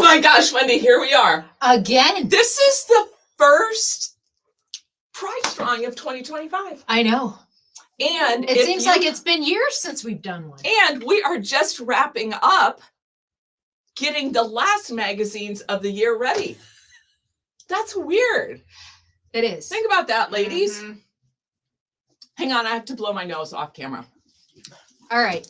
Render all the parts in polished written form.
my gosh, Wendy, here we are. Again. This is the first prize drawing of 2025. I know. And it seems like it's been years since we've done one. And we are just wrapping up getting the last magazines of the year ready. That's weird. It is. Think about that, ladies. Mm-hmm. Hang on, I have to blow my nose off camera. All right.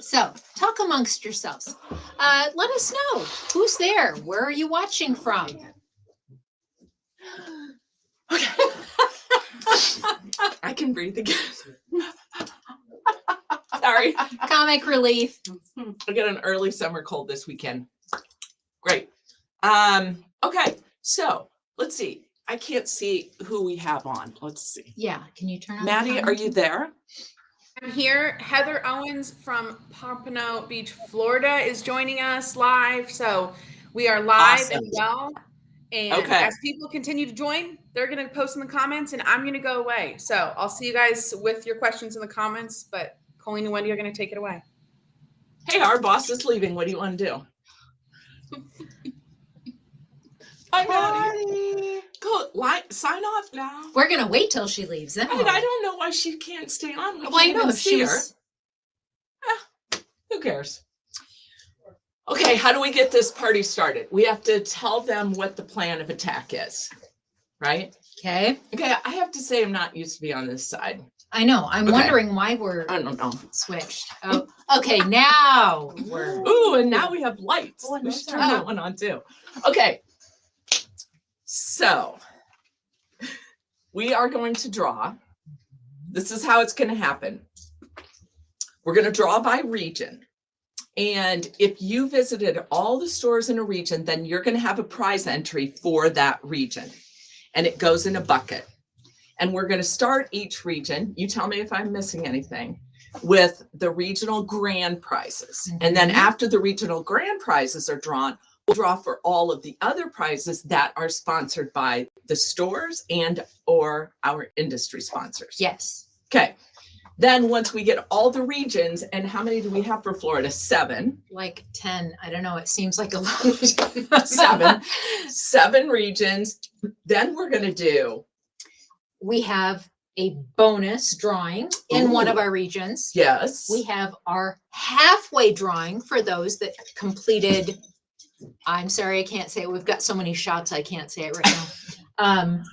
So talk amongst yourselves. Let us know who's there. Where are you watching from? Okay. I can breathe again. Sorry. Comic relief. I got an early summer cold this weekend. Great. Okay. So let's see. I can't see who we have on. Let's see. Yeah. Can you turn on? Maddie, are you there? I'm here. Heather Owens from Pompano Beach, Florida is joining us live. So we are live Awesome. and well. And as people continue to join, they're going to post in the comments and I'm going to go away. So I'll see you guys with your questions in the comments, but Colleen and Wendy are going to take it away. Hey, our boss is leaving. What do you want to do? Hi, Maddie. Go, sign off now. We're going to wait till she leaves. Then I don't know why she can't stay on. Well, I know if see her. Who cares? Okay, how do we get this party started? We have to tell them what the plan of attack is, right? Okay. Okay, I have to say I'm not used to be on this side. I know. I'm wondering why we're I don't know. Switched. Oh, okay. Now we're. Ooh, and now we have lights. We should turn that one on too. Okay. So we are going to draw. This is how it's going to happen. We're going to draw by region. And if you visited all the stores in a region, then you're going to have a prize entry for that region. And it goes in a bucket. And we're going to start each region. You tell me if I'm missing anything, with the regional grand prizes. Mm-hmm. And then after the regional grand prizes are drawn, we'll draw for all of the other prizes that are sponsored by the stores and or our industry sponsors. Yes. Okay. Then once we get all the regions, and how many do we have for Florida? 7. Like 10. I don't know. It seems like a lot. 7 regions. Then we're going to do. We have a bonus drawing in one of our regions. Yes. We have our halfway drawing for those that completed. I'm sorry, I can't say it. We've got so many shots, I can't say it right now.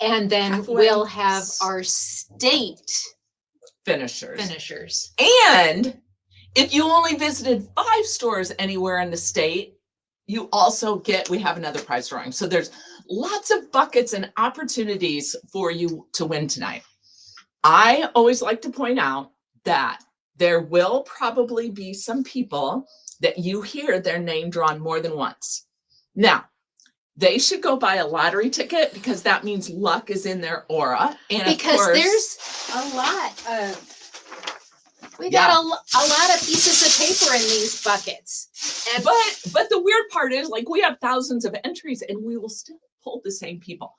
And then halfway. We'll have our state finishers. And if you only visited 5 stores anywhere in the state, you also get, we have another prize drawing. So there's lots of buckets and opportunities for you to win tonight. I always like to point out that there will probably be some people that you hear their name drawn more than once. Now, they should go buy a lottery ticket because that means luck is in their aura. And because of course, there's a lot of we got a lot of pieces of paper in these buckets. And but the weird part is, like, we have thousands of entries and we will still pull the same people.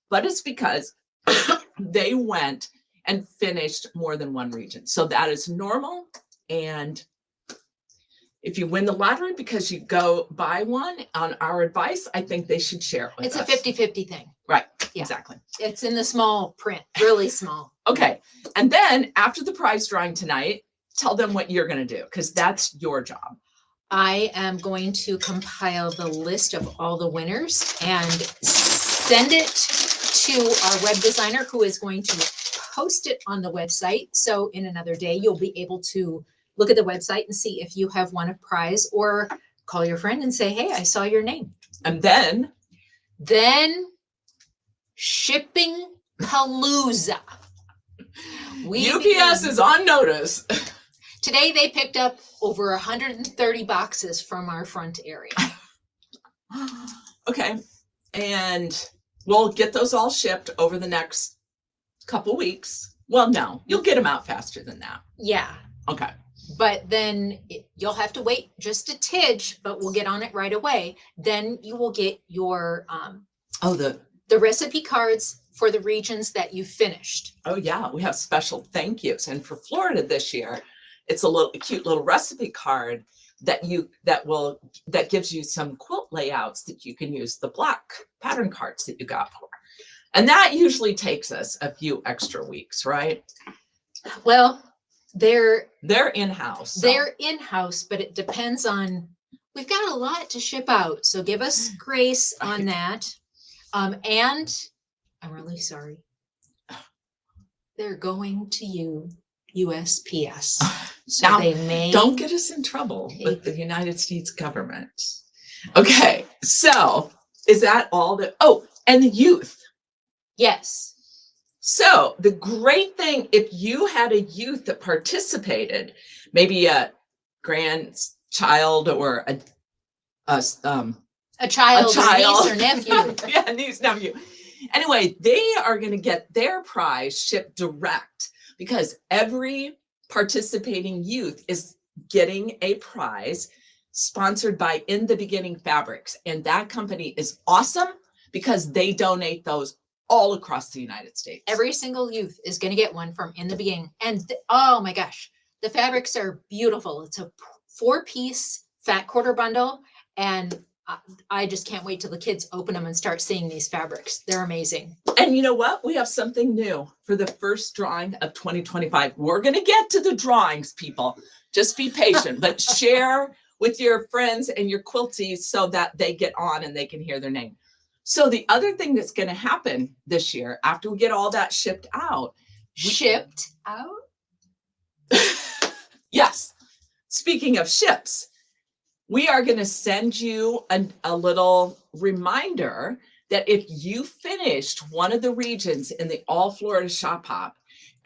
But it's because they went and finished more than one region. So that is normal. And if you win the lottery because you go buy one on our advice, I think they should share it with us. It's a 50-50 thing. Right. Yeah. Exactly. It's in the small print, really small. Okay. And then after the prize drawing tonight, tell them what you're going to do, because that's your job. I am going to compile the list of all the winners and send it to our web designer, who is going to post it on the website. So in another day, you'll be able to look at the website and see if you have won a prize, or call your friend and say, hey, I saw your name. And then shipping palooza. UPS is on notice. Today they picked up over 130 boxes from our front area. Okay. And we'll get those all shipped over the next couple weeks. Well, no, you'll get them out faster than that. Yeah. Okay. But then you'll have to wait just a tidge, but we'll get on it right away. Then you will get your the recipe cards for the regions that you finished. Oh yeah, we have special thank yous. And for Florida this year, It's a cute little recipe card that gives you some quilt layouts that you can use the block pattern cards that you got for. And that usually takes us a few extra weeks, right? Well, they're in-house. they're in-house, but it depends on, we've got a lot to ship out, so give us grace on that. And I'm really sorry. They're going to you, USPS. So Now, they may don't get us in trouble with the United States government. Okay, so is that all that? Oh, and the youth. Yes. So the great thing, if you had a youth that participated, maybe a grandchild or a child, a a child. niece or nephew. Yeah, niece, nephew. Anyway, they are going to get their prize shipped direct because every participating youth is getting a prize sponsored by In the Beginning Fabrics. And that company is awesome because they donate those all across the United States. Every single youth is going to get one from In the Beginning. And oh my gosh, the fabrics are beautiful. It's a 4-piece fat quarter bundle. And I just can't wait till the kids open them and start seeing these fabrics. They're amazing. And you know what? We have something new for the first drawing of 2025. We're going to get to the drawings, people. Just be patient, but share with your friends and your quilties so that they get on and they can hear their name. So the other thing that's going to happen this year, after we get all that shipped out. Shipped out? Yes. Speaking of ships, we are going to send you a little reminder that if you finished one of the regions in the All Florida Shop Hop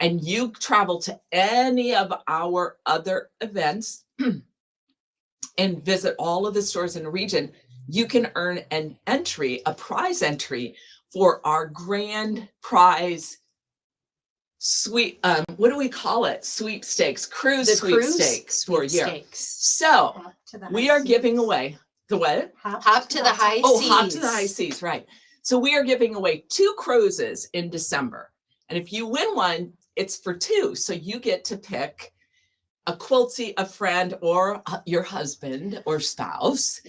and you travel to any of our other events and visit all of the stores in the region, you can earn a prize entry for our grand prize what do we call it? Sweepstakes, cruise sweepstakes for a year. So we are giving away the what? Hop to the high seas. Oh, hop to the high seas, right. So we are giving away 2 cruises in December. And if you win one, it's for 2. So you get to pick a quilty, a friend, or your husband or spouse,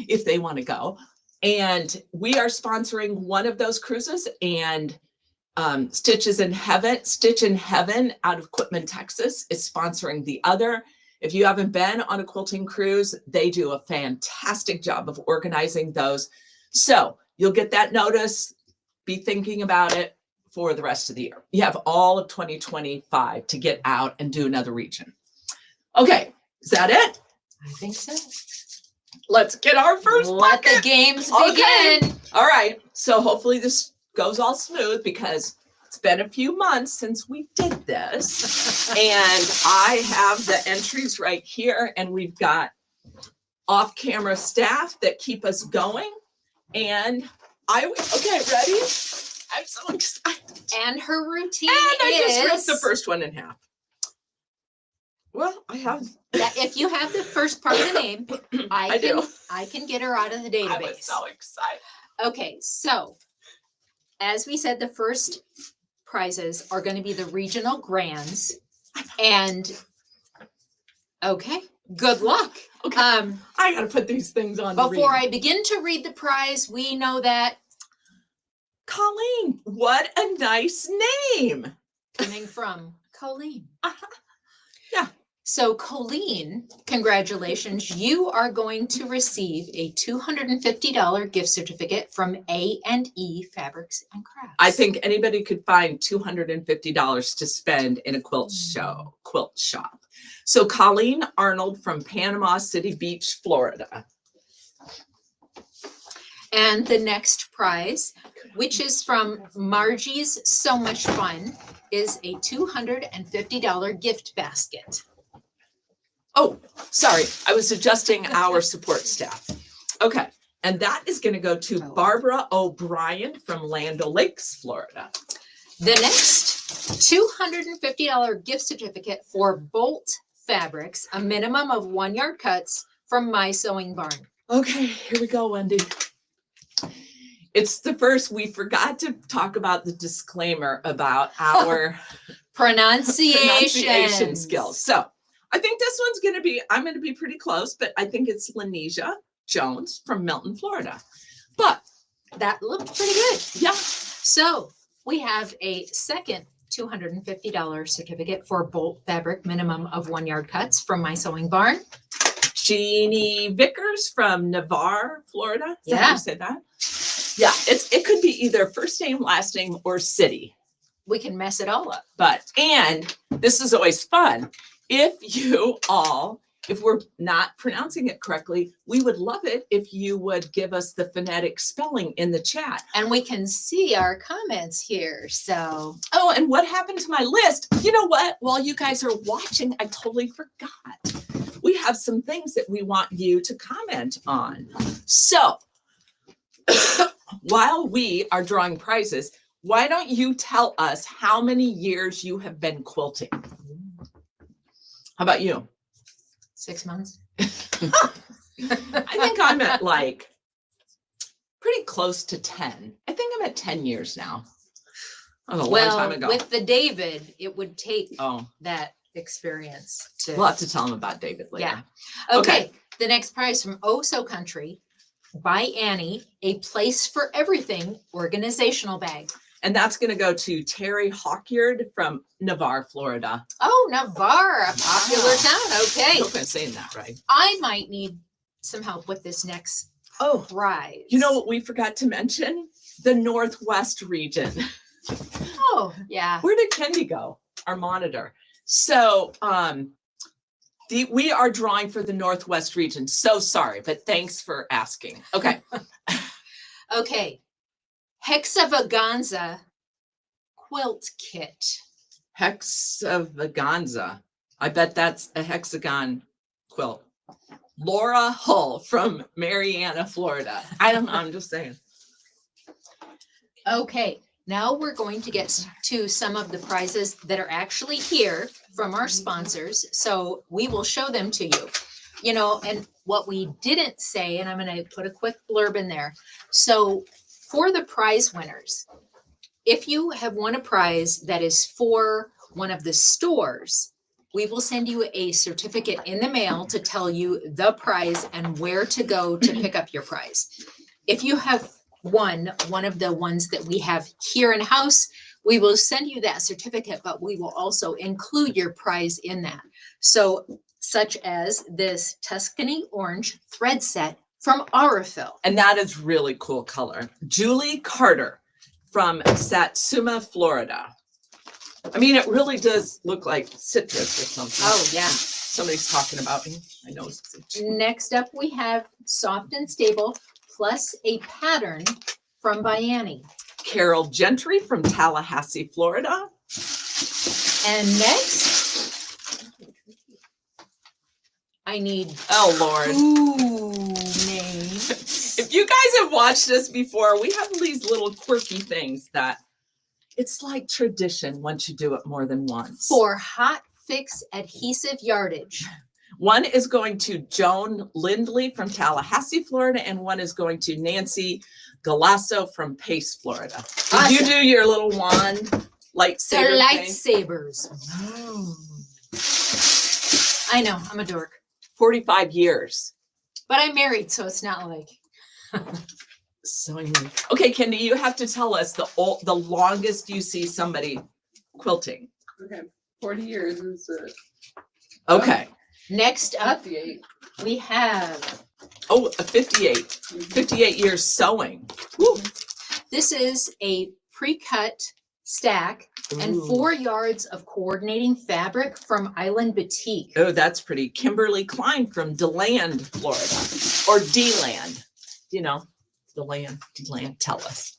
if they want to go. And we are sponsoring one of those cruises, and Stitch in Heaven out of Quitman, Texas is sponsoring the other. If you haven't been on a quilting cruise, they do a fantastic job of organizing those. So you'll get that notice. Be thinking about it for the rest of the year. You have all of 2025 to get out and do another region. Okay, is that it? I think so. Let's get our first Let bucket. the games Okay. begin. All right, so hopefully this goes all smooth because it's been a few months since we did this. And I have the entries right here, and we've got off-camera staff that keep us going. And okay, ready? I'm so excited. And her routine And I is just ripped the first one in half. Well, I have. that if you have the first part of the name, I do. I can get her out of the database. I was so excited. Okay, so as we said, the first prizes are going to be the regional grands. And okay, good luck. Okay. I gotta put these things on. Before I begin to read the prize, we know that Colleen, what a nice name. coming from Colleen. Yeah. So Colleen, congratulations. You are going to receive a $250 gift certificate from A&E Fabrics and Crafts. I think anybody could find $250 to spend in a quilt shop. So Colleen Arnold from Panama City Beach, Florida. And the next prize, which is from Margie's So Much Fun, is a $250 gift basket. Oh, sorry. I was adjusting our support staff. Okay. And that is going to go to Barbara O'Brien from Land O'Lakes, Florida. The next $250 gift certificate for Bolt Fabrics, a minimum of 1 yard cuts from My Sewing Barn. Okay, here we go, Wendy. It's the first, we forgot to talk about the disclaimer about our pronunciation skills. So I think this one's going to be, I'm going to be pretty close, but I think it's Lanisha Jones from Milton, Florida. But That looked pretty good. yeah, So we have a second $250 certificate for bolt fabric minimum of 1 yard cuts from My Sewing Barn. Jeannie Vickers from Navarre, Florida. Is that how Yeah. you say that? Yeah, it could be either first name, last name, or city. We can mess it all up. But, and this is always fun. If we're not pronouncing it correctly, we would love it if you would give us the phonetic spelling in the chat. And we can see our comments here. So Oh, and what happened to my list? You know what? While you guys are watching, I totally forgot. We have some things that we want you to comment on. So while we are drawing prizes, why don't you tell us how many years you have been quilting? How about you? 6 months. I think I'm at like pretty close to 10. I think I'm at 10 years now. That was a long time ago. With the David, it would take Oh, that experience to. we'll have to tell them about David later. Yeah. Okay. Okay. The next prize from Oh So Country by Annie, a place for everything organizational bag. And that's going to go to Terry Hawkyard from Navarre, Florida. Oh, Navarre, a popular Wow. town. I Okay. hope I'm saying that right. I might need some help with this next Oh, prize. you know what we forgot to mention? The Northwest region. Oh, yeah. Where did Kendi go? Our monitor. So we are drawing for the Northwest region. So sorry, but thanks for asking. Okay. Okay. Hexavaganza quilt kit. Hexavaganza. I bet that's a hexagon quilt. Laura Hull from Marianna, Florida. I don't know. I'm just saying. Okay, now we're going to get to some of the prizes that are actually here from our sponsors. So we will show them to you. You know, and what we didn't say, and I'm going to put a quick blurb in there. So for the prize winners, if you have won a prize that is for one of the stores, we will send you a certificate in the mail to tell you the prize and where to go to pick up your prize. If you have won one of the ones that we have here in house, we will send you that certificate, but we will also include your prize in that. So such as this Tuscany orange thread set from Aurifil. And that is really cool color. Julie Carter from Satsuma, Florida. I mean, it really does look like citrus or something. Oh, yeah. Somebody's talking about me. I know. Next up, we have Soft and Stable plus a pattern from Bayani. Carol Gentry from Tallahassee, Florida. And next, I need Oh, Lord. 2 names. If you guys have watched us before, we have these little quirky things that it's like tradition once you do it more than once. For Hot Fix adhesive yardage. One is going to Joan Lindley from Tallahassee, Florida, and one is going to Nancy Galasso from Pace, Florida. Did you Awesome. do your little wand The lightsaber thing? lightsabers. Oh. I know, I'm a dork. 45 years. But I'm married, so it's not like. So okay, Kendi, you have to tell us the longest you see somebody quilting. Okay, 40 years is Okay. Next up, 58. we have, Oh, a 58. 58 years sewing. Woo. this is a pre-cut stack and Ooh. 4 yards of coordinating fabric from Island Batik. Oh, that's pretty. Kimberly Klein from DeLand, Florida, or D-Land. You know, DeLand, D-Land. Tell us.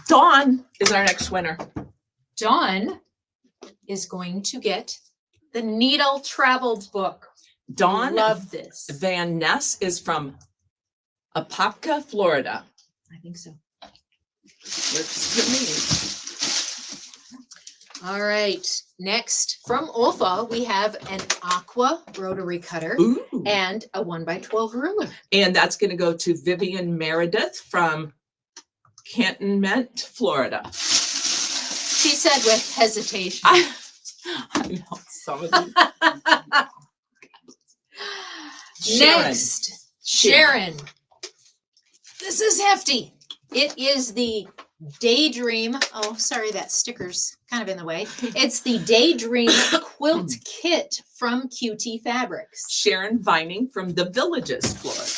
Dawn is our next winner. Dawn is going to get the Needle Traveled book. Dawn Love this. Van Ness is from Apopka, Florida. I think so. Looks to me. All right. Next, from Olfa, we have an aqua rotary cutter Ooh. and a 1x12 ruler. And that's going to go to Vivian Meredith from Cantonment, Florida. She said with hesitation. I know some of these. Sharon. Next, Sharon. This is hefty. It is the Daydream. Oh, sorry, that sticker's kind of in the way. It's the Daydream Quilt Kit from QT Fabrics. Sharon Vining from the Villages, Florida.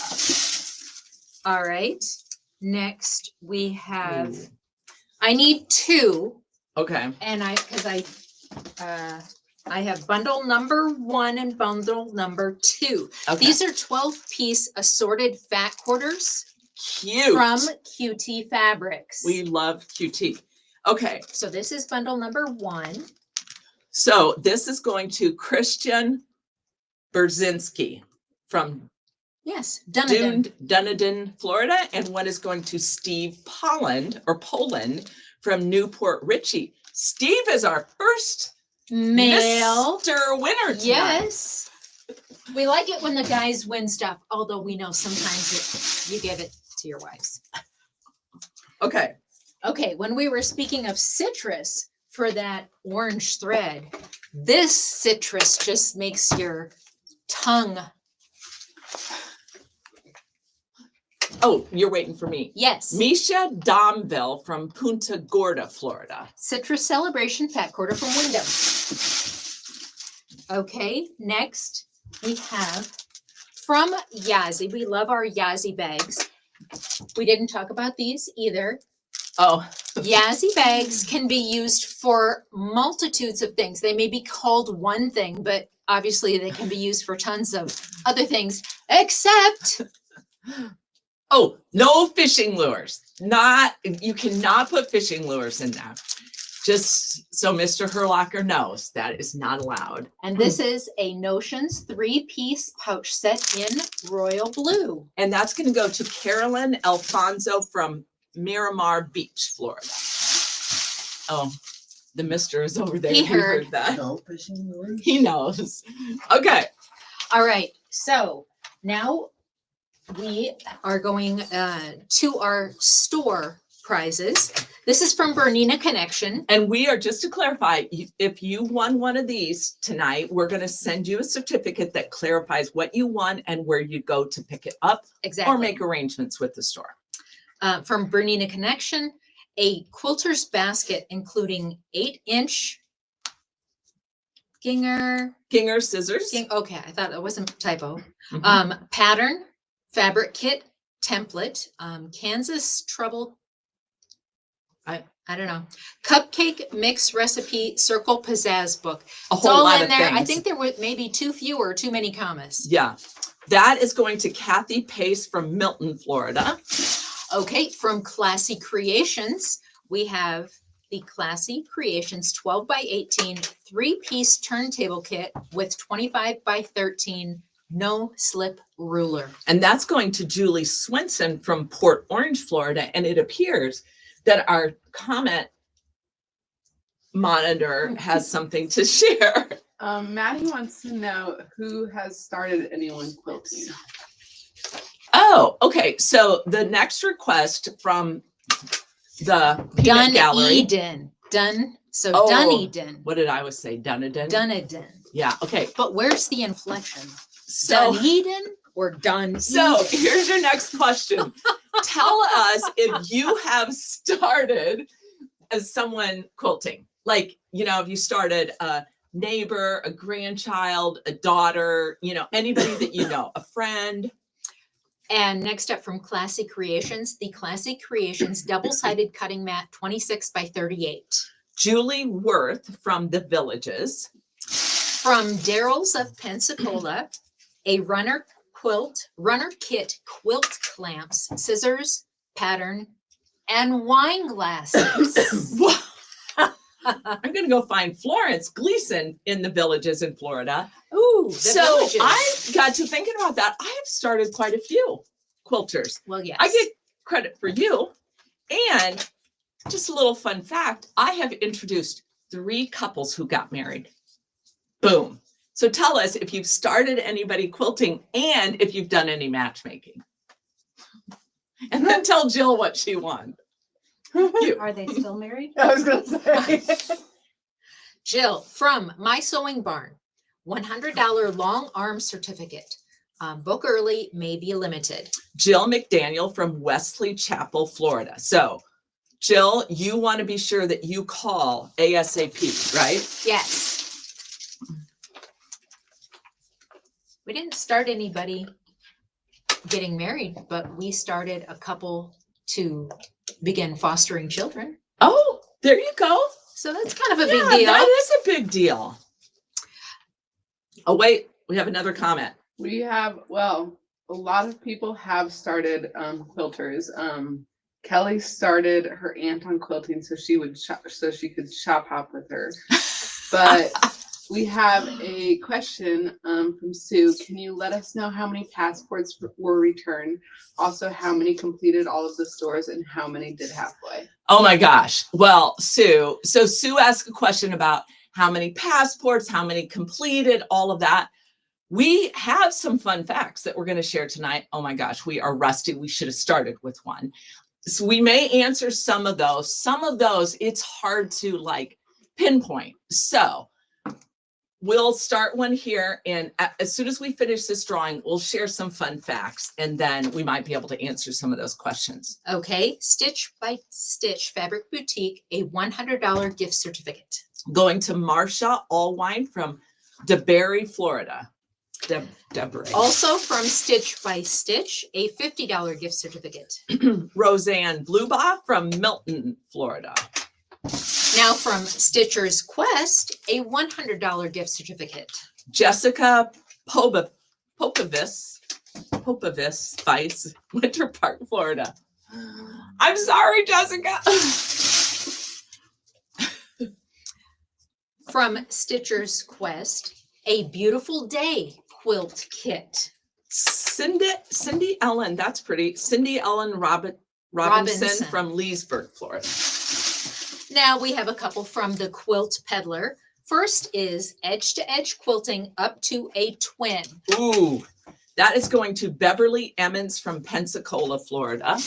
All right. Next, we have, I need two, Okay. and I have bundle number 1 and bundle number 2. Okay. These are 12-piece assorted fat quarters Cute. from QT Fabrics. We love QT. Okay. So this is bundle number 1. So this is going to Christian Berzinski from Yes, Dunedin. Dunedin, Florida. And one is going to Steve Poland from Newport Richey. Steve is our first Male. Mr. winner tonight. Yes. We like it when the guys win stuff, although we know sometimes you give it to your wives. Okay. Okay, when we were speaking of citrus for that orange thread, this citrus just makes your tongue. Oh, you're waiting for me. Yes. Misha Domville from Punta Gorda, Florida. Citrus Celebration Fat Quarter from Wyndham. Okay, next we have from Yazzie. We love our Yazzie bags. We didn't talk about these either. Oh, Yazzie bags can be used for multitudes of things. They may be called one thing, but obviously they can be used for tons of other things, except oh, no fishing lures. You cannot put fishing lures in there. Just so Mr. Herlocker knows, that is not allowed. and this is a Notions 3-piece pouch set in royal blue. And that's going to go to Carolyn Alfonso from Miramar Beach, Florida. Oh, the Mr. is over there. He He heard. that. No fishing lures? He knows. Okay. All right, so now we are going to our store prizes. This is from Bernina Connection. And we are, just to clarify, if you won one of these tonight, we're going to send you a certificate that clarifies what you won and where you go to pick it up Exactly. or make arrangements with the store. From Bernina Connection, a quilter's basket including 8-inch Ginger. Ginger scissors. Okay, I thought that wasn't a typo. Mhm. Pattern, fabric kit, template, Kansas Trouble. I don't know. Cupcake mix recipe circle pizzazz book. A It's whole all lot in of there. I things. think there were maybe too few or too many commas. Yeah. That is going to Kathy Pace from Milton, Florida. Okay, from Classy Creations, we have the Classy Creations 12 by 18 3-piece turntable kit with 25 by 13 no slip ruler. And that's going to Julie Swenson from Port Orange, Florida. And it appears that our comment monitor has something to share. Maddie wants to know who has started anyone quilting. Oh, okay. So the next request from the Peanut Gallery. Dunedin. So Oh. Dunedin. What did I always say? Dunedin? Dunedin. Yeah. Okay. But where's the inflection? So, Dunedin or Dunedin? so here's your next question. Tell us if you have started as someone quilting. Like, if you started a neighbor, a grandchild, a daughter, anybody that you know, a friend. And next up from Classy Creations, the Classy Creations double-sided cutting mat 26 by 38. Julie Worth from the Villages. From Daryl's of Pensacola, a runner kit quilt clamps, scissors, pattern, and wine glasses. I'm going to go find Florence Gleason in the Villages in Florida. Ooh, the So Villages. I got to thinking about that. I have started quite a few quilters. Well, yes. I get credit for you. And just a little fun fact, I have introduced 3 couples who got married. Boom. So tell us if you've started anybody quilting and if you've done any matchmaking. And then tell Jill what she won. You. Are they still married? I was gonna say. Jill from My Sewing Barn, $100 long arm certificate. Book early, may be limited. Jill McDaniel from Wesley Chapel, Florida. So, Jill, you want to be sure that you call ASAP, right? Yes. We didn't start anybody getting married, but we started a couple to begin fostering children. Oh, there you go. So that's kind of a big Yeah, deal. that is a big deal. Oh, wait, we have another comment. We have, well, a lot of people have started quilters. Kelly started her aunt on quilting so she would so she could shop hop with her. But we have a question from Sue. Can you let us know how many passports were returned? Also, how many completed all of the stores and how many did halfway? Oh my gosh. Well, Sue, so Sue asked a question about how many passports, how many completed, all of that. We have some fun facts that we're going to share tonight. Oh my gosh, we are rusty. We should have started with one. So we may answer some of those. Some of those, it's hard to like pinpoint. So we'll start one here. And as soon as we finish this drawing, we'll share some fun facts. And then we might be able to answer some of those questions. Okay, Stitch by Stitch Fabric Boutique, a $100 gift certificate. Going to Marsha Allwine from DeBerry, Florida. DeBerry. Also from Stitch by Stitch, a $50 gift certificate. Roseanne Blubaugh from Milton, Florida. Now from Stitcher's Quest, a $100 gift certificate. Jessica Popovis Spice, Winter Park, Florida. I'm sorry, Jessica. From Stitcher's Quest, a Beautiful Day quilt kit. Cindy Ellen, that's pretty. Cindy Ellen Robinson from Leesburg, Florida. Now we have a couple from the Quilt Peddler. First is Edge to Edge Quilting up to a twin. Ooh, that is going to Beverly Emmons from Pensacola, Florida.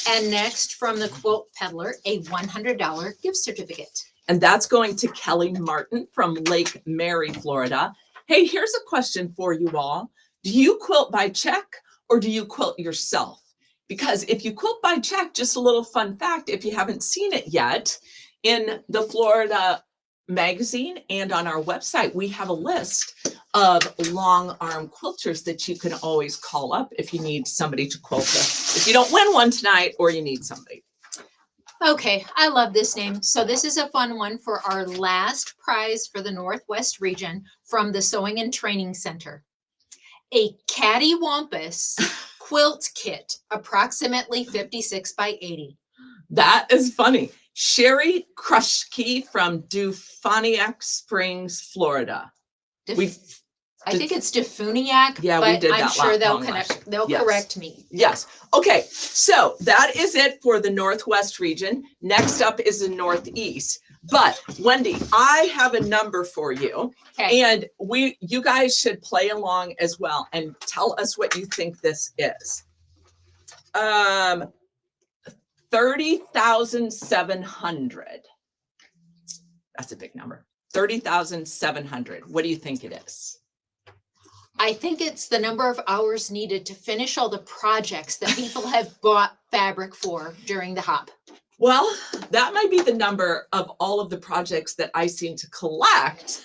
And next from the Quilt Peddler, a $100 gift certificate. And that's going to Kelly Martin from Lake Mary, Florida. Hey, here's a question for you all. Do you quilt by check or do you quilt yourself? Because if you quilt by check, just a little fun fact, if you haven't seen it yet, in the Florida magazine and on our website, we have a list of long arm quilters that you can always call up if you need somebody to quilt with. If you don't win one tonight or you need somebody. Okay, I love this name. So this is a fun one for our last prize for the Northwest region from the Sewing and Training Center. A Cattywampus quilt kit, approximately 56 by 80. That is funny. Sherry Krushke from Dufaniac Springs, Florida. I think it's Defuniak, Yeah, we but did I'm that sure they'll long last year. they'll Yes. correct me. Yes. Okay. So that is it for the Northwest region. Next up is the Northeast. But Wendy, I have a number for you, Okay. and you guys should play along as well and tell us what you think this is. 30,700. That's a big number. 30,700. What do you think it is? I think it's the number of hours needed to finish all the projects that people have bought fabric for during the hop. Well, that might be the number of all of the projects that I seem to collect,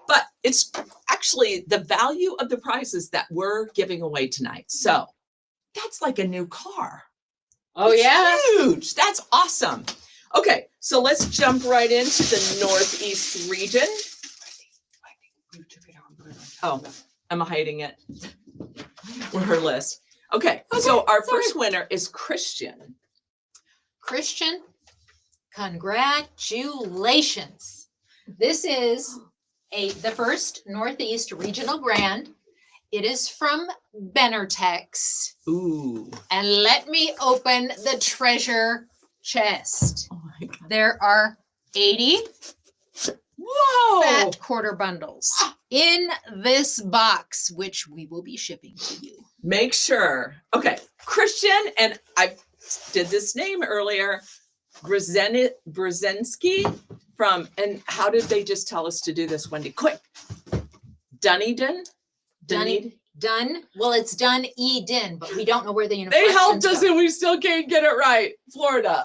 but it's actually the value of the prizes that we're giving away tonight. So that's like a new car. Oh, It's yeah. huge. That's awesome. Okay, so let's jump right into the Northeast region. Oh, I'm hiding it with her list. Okay, so our first winner is Christian. Christian, congratulations. This is the first Northeast regional brand. It is from Benartex. Ooh. And let me open the treasure chest. Oh my God. There are 80 Whoa. fat quarter bundles in this box, which we will be shipping to you. Make sure. Okay, Christian, and I did this name earlier. Brzezinski from, and how did they just tell us to do this, Wendy? Quick. Dunedin? Done. Well, it's Dunedin, but we don't know where the inflections They helped us go. and we still can't get it right. Florida.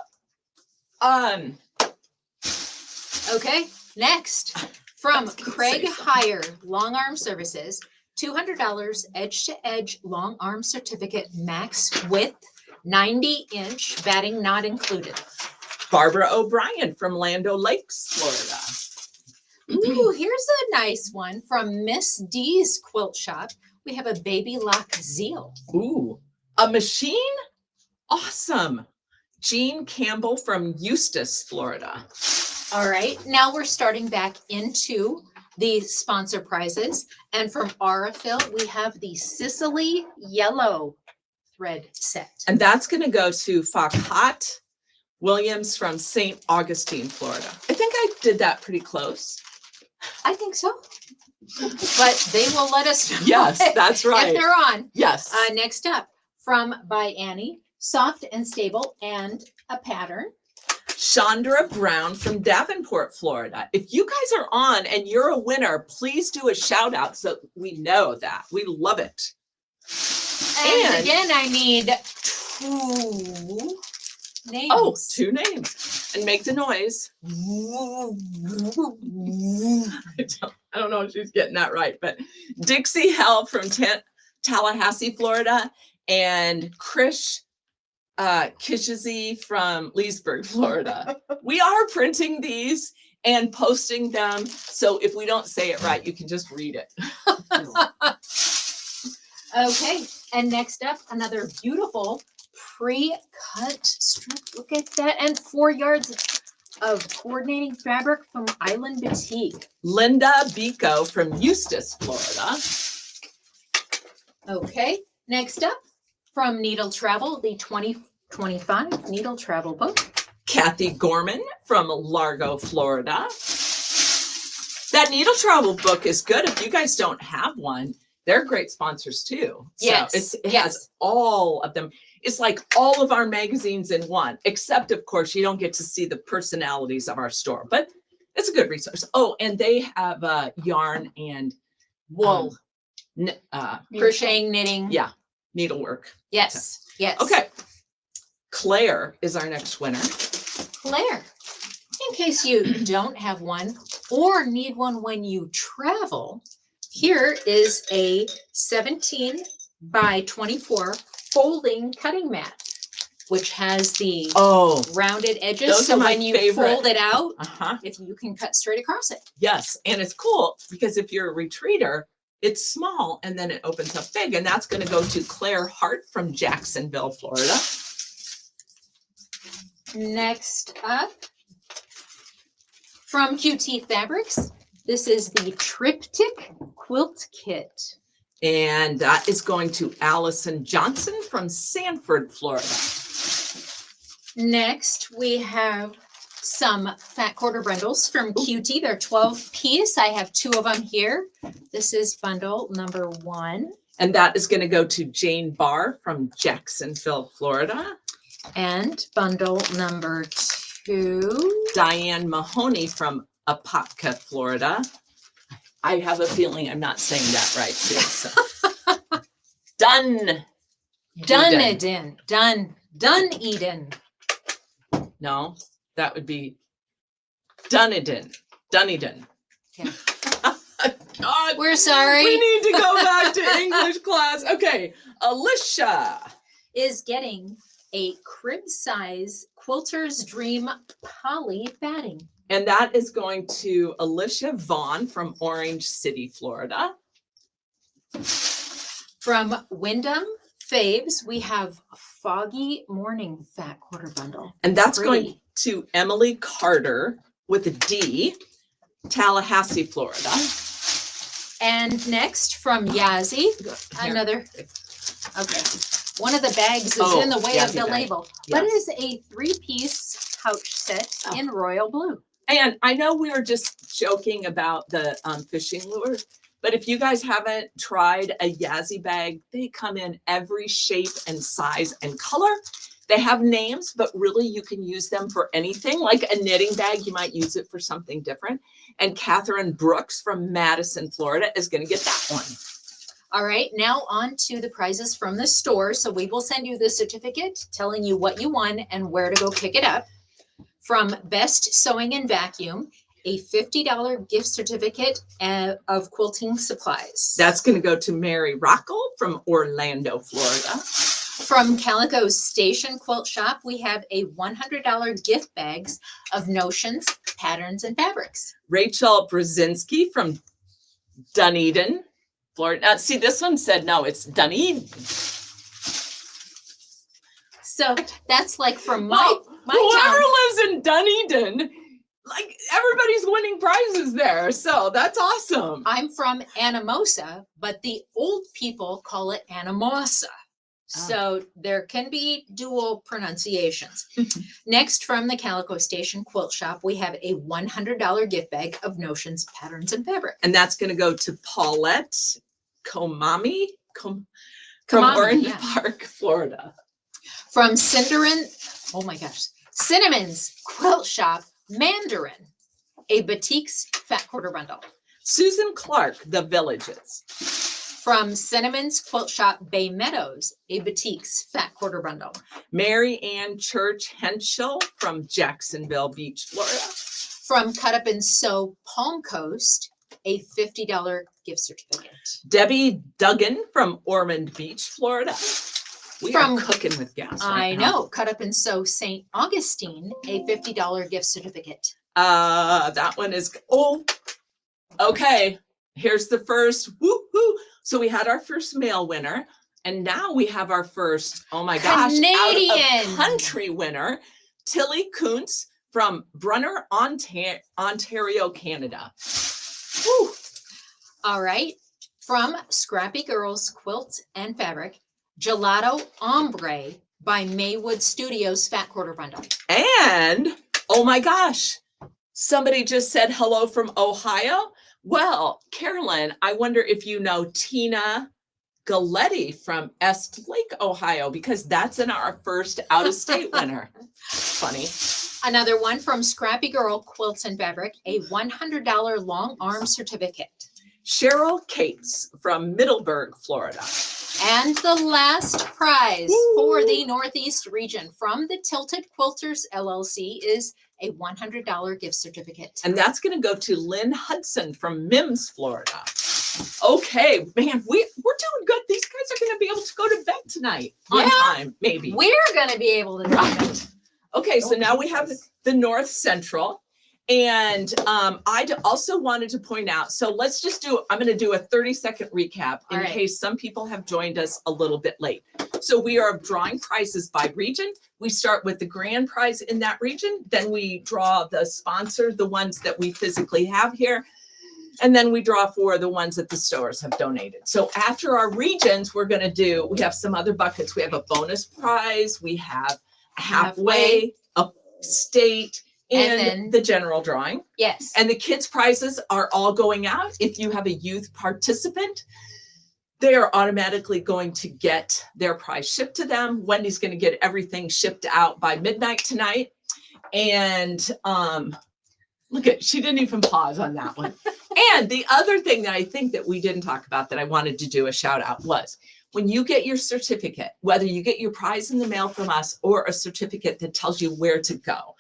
Okay, next from I was gonna Craig say something. Hire Long Arm Services, $200 edge to edge long arm certificate, max width, 90-inch, batting not included. Barbara O'Brien from Land O'Lakes, Florida. Ooh, here's a nice one from Miss D's Quilt Shop. We have a Baby Lock Zeal. Ooh, a machine? Awesome. Jean Campbell from Eustis, Florida. All right, now we're starting back into the sponsor prizes. And from Aurifil, we have the Sicily Yellow thread set. And that's going to go to Fakhat Williams from St. Augustine, Florida. I think I did that pretty close. I think so. But they will let us know. Yes, that's right. If they're on. Yes. Next up, from By Annie, soft and stable and a pattern. Chandra Brown from Davenport, Florida. If you guys are on and you're a winner, please do a shout out so we know that. We love it. And And- again, I need 2 names. Oh, 2 names. And make the noise. I don't know if she's getting that right, but Dixie Hell from Tallahassee, Florida, and Krish Kishizi from Leesburg, Florida. We are printing these and posting them. So if we don't say it right, you can just read it. Okay, and next up, another beautiful pre-cut strip. Look at that, and 4 yards of coordinating fabric from Island Batik. Linda Bico from Eustis, Florida. Okay, next up, from Needle Travel, the 2025 Needle Travel book. Kathy Gorman from Largo, Florida. That Needle Travel book is good. If you guys don't have one, they're great sponsors too. Yes, So it yes. has all of them. It's like all of our magazines in one, except of course you don't get to see the personalities of our store, but it's a good resource. Oh, and they have yarn and wool, Crocheting, knitting. yeah, needlework. Yes, yes. Okay. Claire is our next winner. Claire, in case you don't have one or need one when you travel, here is a 17 by 24 folding cutting mat, which has the Oh, rounded edges. Those So are my when you favorite. fold it out, uh-huh. if you can cut straight across it. Yes. And it's cool because if you're a retreater, it's small and then it opens up big. And that's going to go to Claire Hart from Jacksonville, Florida. Next up, from QT Fabrics, this is the Triptych Quilt Kit. And that is going to Allison Johnson from Sanford, Florida. Next, we have some fat quarter bundles from QT. They're 12 piece. I have 2 of them here. This is bundle number 1 And that is going to go to Jane Barr from Jacksonville, Florida. and bundle number 2. Diane Mahoney from Apopka, Florida. I have a feeling I'm not saying that right too. So. Dunedin. Dunedin. No, that would be Dunedin. Dunedin. Okay. God, We're sorry. we need to go back to English class. Okay, Alicia. Is getting a crib size Quilter's Dream poly batting. And that is going to Alicia Vaughn from Orange City, Florida. From Wyndham Faves, we have Foggy Morning Fat Quarter Bundle. And that's going Pretty. to Emily Carter with a D, Tallahassee, Florida. And next from Yazzie, Here. another, okay. One of the bags is Oh, in the way Yazzie of the bag. label, but it Yes. is a 3-piece pouch set Oh. in royal blue. And I know we were just joking about the fishing lures, but if you guys haven't tried a Yazzie bag, they come in every shape and size and color. They have names, but really you can use them for anything. Like a knitting bag, you might use it for something different. And Catherine Brooks from Madison, Florida is going to get that one. All right, now on to the prizes from the store. So we will send you the certificate telling you what you won and where to go pick it up. From Best Sewing and Vacuum, a $50 gift certificate of quilting supplies. That's going to go to Mary Rockle from Orlando, Florida. From Calico Station Quilt Shop, we have a $100 gift bags of notions, patterns, and fabrics. Rachel Brzezinski from Dunedin, Florida. See, this one said no, it's Dunedin. So that's like from Well, my whoever town. lives in Dunedin, like everybody's winning prizes there. So that's awesome. I'm from Anamosa, but the old people call it Anamosa. So there can be dual pronunciations. Next, from the Calico Station Quilt Shop, we have a $100 gift bag of notions, patterns, and fabric. And that's going to go to Paulette Komami from Komami, Orange yeah. Park, Florida. From Cinnamon's Quilt Shop, Mandarin, a Batiks Fat Quarter Bundle. Susan Clark, The Villages. From Cinnamon's Quilt Shop, Bay Meadows, a Batiks Fat Quarter Bundle. Mary Ann Church Henschel from Jacksonville Beach, Florida. From Cut Up and Sew Palm Coast, a $50 gift certificate. Debbie Duggan from Ormond Beach, Florida. We From- are cooking with gas. I right now. know. Cut Up and Sew St. Augustine, a $50 gift certificate. That one is, okay. Here's the first, woo-hoo. So we had our first male winner, and now we have our first, oh my gosh, out Canadian. of country winner, Tilly Kuntz from Brunner, Ontario, Canada. Woo. All right. From Scrappy Girls Quilt and Fabric, Gelato Ombre by Maywood Studios Fat Quarter Bundle. And, oh my gosh, somebody just said hello from Ohio. Well, Carolyn, I wonder if you know Tina Galetti from Estlake, Ohio, because that's in our first out-of-state winner. Funny. Another one from Scrappy Girl Quilts and Fabric, a $100 long arm certificate. Cheryl Cates from Middleburg, Florida. And the last prize for the Northeast region from the Tilted Quilters LLC is a $100 gift certificate. And that's going to go to Lynn Hudson from Mims, Florida. Okay, man, we're doing good. These guys are going to be able to go to bed tonight on Yeah. time, maybe. We're going to be able to drop it. Okay, so now we have the North Central. And also wanted to point out, so let's just I'm going to do a 30-second recap in All right. case some people have joined us a little bit late. So we are drawing prizes by region. We start with the grand prize in that region. Then we draw the sponsor, the ones that we physically have here. And then we draw for the ones that the stores have donated. So after our regions, we have some other buckets. We have a bonus prize. We have a halfway, a state, And and then- the general drawing. Yes. And the kids' prizes are all going out. If you have a youth participant, they are automatically going to get their prize shipped to them. Wendy's going to get everything shipped out by midnight tonight. And she didn't even pause on that one. And the other thing that I think that we didn't talk about that I wanted to do a shout out was when you get your certificate, whether you get your prize in the mail from us or a certificate that tells you where to go,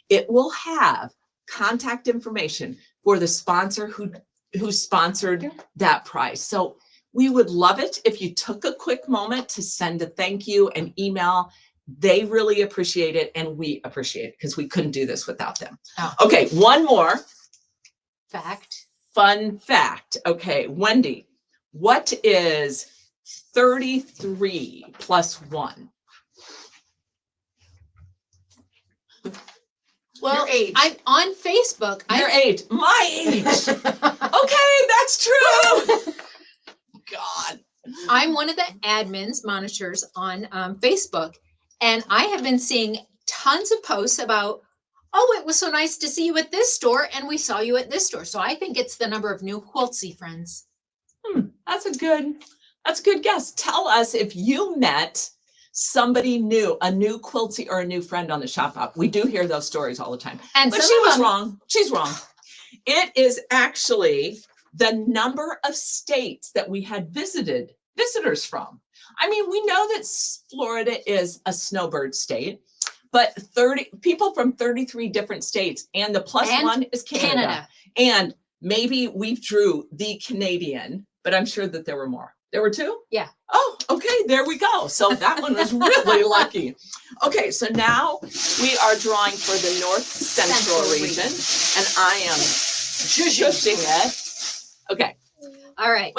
it will have contact information for the sponsor who sponsored that prize. So we would love it if you took a quick moment to send a thank you and email. They really appreciate it, and we appreciate it because we couldn't do this without them. Oh. Okay, one more Fact. fun fact. Okay, Wendy, what is 33 plus 1? Well, Your age. I'm on Facebook. Your age. My age. Okay, that's true. God. I'm one of the admins, monitors on Facebook, and I have been seeing tons of posts about, oh, it was so nice to see you at this store, and we saw you at this store. So I think it's the number of new Quiltsy friends. That's a good guess. Tell us if you met somebody new, a new quilty or a new friend on the Shop Hop. We do hear those stories all the time. And But some she of was them, wrong. She's wrong. It is actually the number of states that we had visitors from. I mean, we know that Florida is a snowbird state, but 30 people from 33 different states, and the plus And one is Canada. And maybe we drew the Canadian, but I'm sure that there were more. There were two? Yeah. Oh, okay, there we go. So that one was really lucky. Okay, so now we are drawing for the North Central region, and I am shushing it. Okay, all right.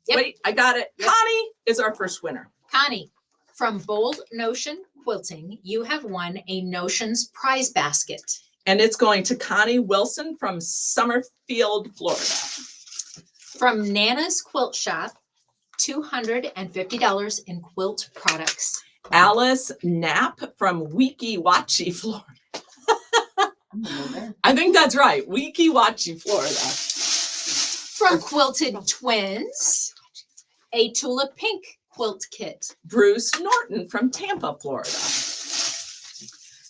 Yep. wait, I got it. Yep. Connie is our first winner. Connie, from Bold Notion Quilting, you have won a Notions prize basket. And it's going to Connie Wilson from Summerfield, Florida. From Nana's Quilt Shop, $250 in quilt products. Alice Knapp from Weeki Wachee, Florida. I think that's right. Weeki Wachee, Florida. From Quilted Twins, a Tulip Pink quilt kit. Bruce Norton from Tampa, Florida.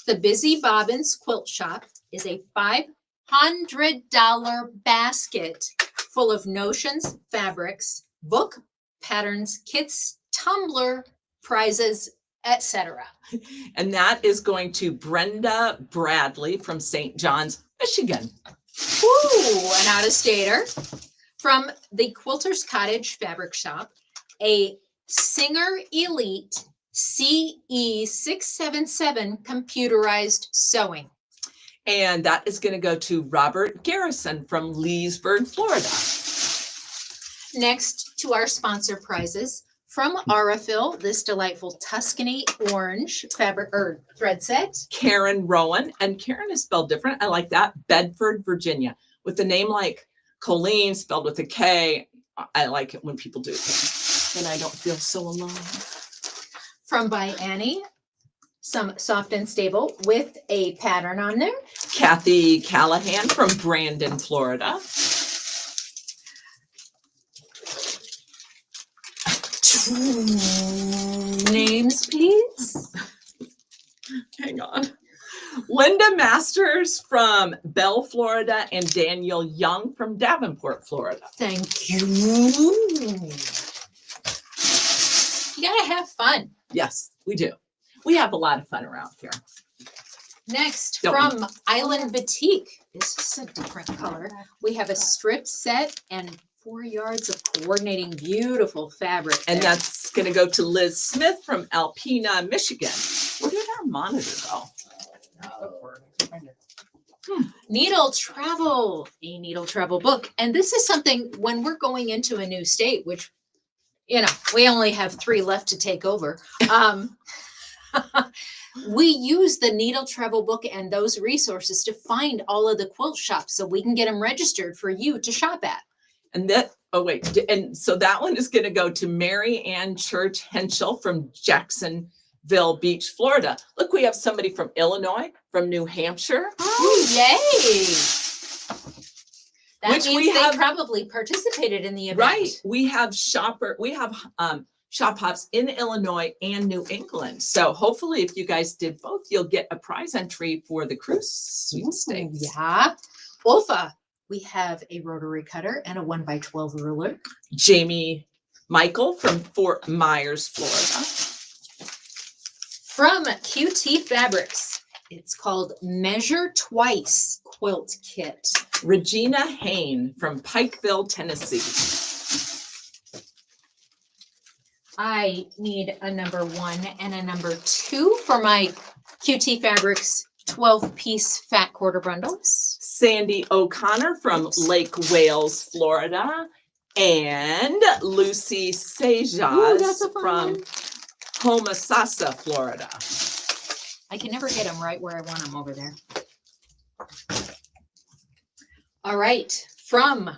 The Busy Bobbins Quilt Shop is a $500 basket full of notions, fabrics, book, patterns, kits, tumbler, prizes, etc. And that is going to Brenda Bradley from St. John's, Michigan. Ooh, an out-of-stater. From the Quilter's Cottage Fabric Shop, a Singer Elite CE677 computerized sewing. And that is going to go to Robert Garrison from Leesburg, Florida. Next to our sponsor prizes, from Aurifil, this delightful Tuscany orange fabric or thread set. Karen Rowan, and Karen is spelled different. I like that. Bedford, Virginia. With a name like Colleen spelled with a K. I like it when people do that. And I don't feel so alone. From By Annie, some soft and stable with a pattern on there. Kathy Callahan from Brandon, Florida. Names, please. Hang on. Linda Masters from Bell, Florida, and Daniel Young from Davenport, Florida. Thank you. You gotta have fun. Yes, we do. We have a lot of fun around here. Next, Don't from Island Boutique, this is a different color. We have a strip set and 4 yards of coordinating beautiful fabric. And there. that's going to go to Liz Smith from Alpena, Michigan. Where did our monitor go? Needle Travel, a Needle Travel book. And this is something when we're going into a new state, which, we only have 3 left to take over. We use the Needle Travel book and those resources to find all of the quilt shops so we can get them registered for you to shop at. And and so that one is going to go to Mary Ann Church Henschel from Jacksonville Beach, Florida. Look, we have somebody from Illinois, from New Hampshire. Oh, yay! That Which means we they have- probably participated in the event. Right. We have shop hops in Illinois and New England. So hopefully if you guys did both, you'll get a prize entry for the cruise sweepstakes. Yeah. Olfa, we have a rotary cutter and a 1x12 ruler. Jamie Michael from Fort Myers, Florida. From QT Fabrics, it's called Measure Twice Quilt Kit. Regina Hain from Pikeville, Tennessee. I need a number 1 and a number 2 for my QT Fabrics 12-piece fat quarter bundles. Sandy O'Connor from Lake Wales, Florida. And Lucy Ooh, Sejas that's a fun from one. Homosassa, Florida. I can never get them right where I want them over there. All right, from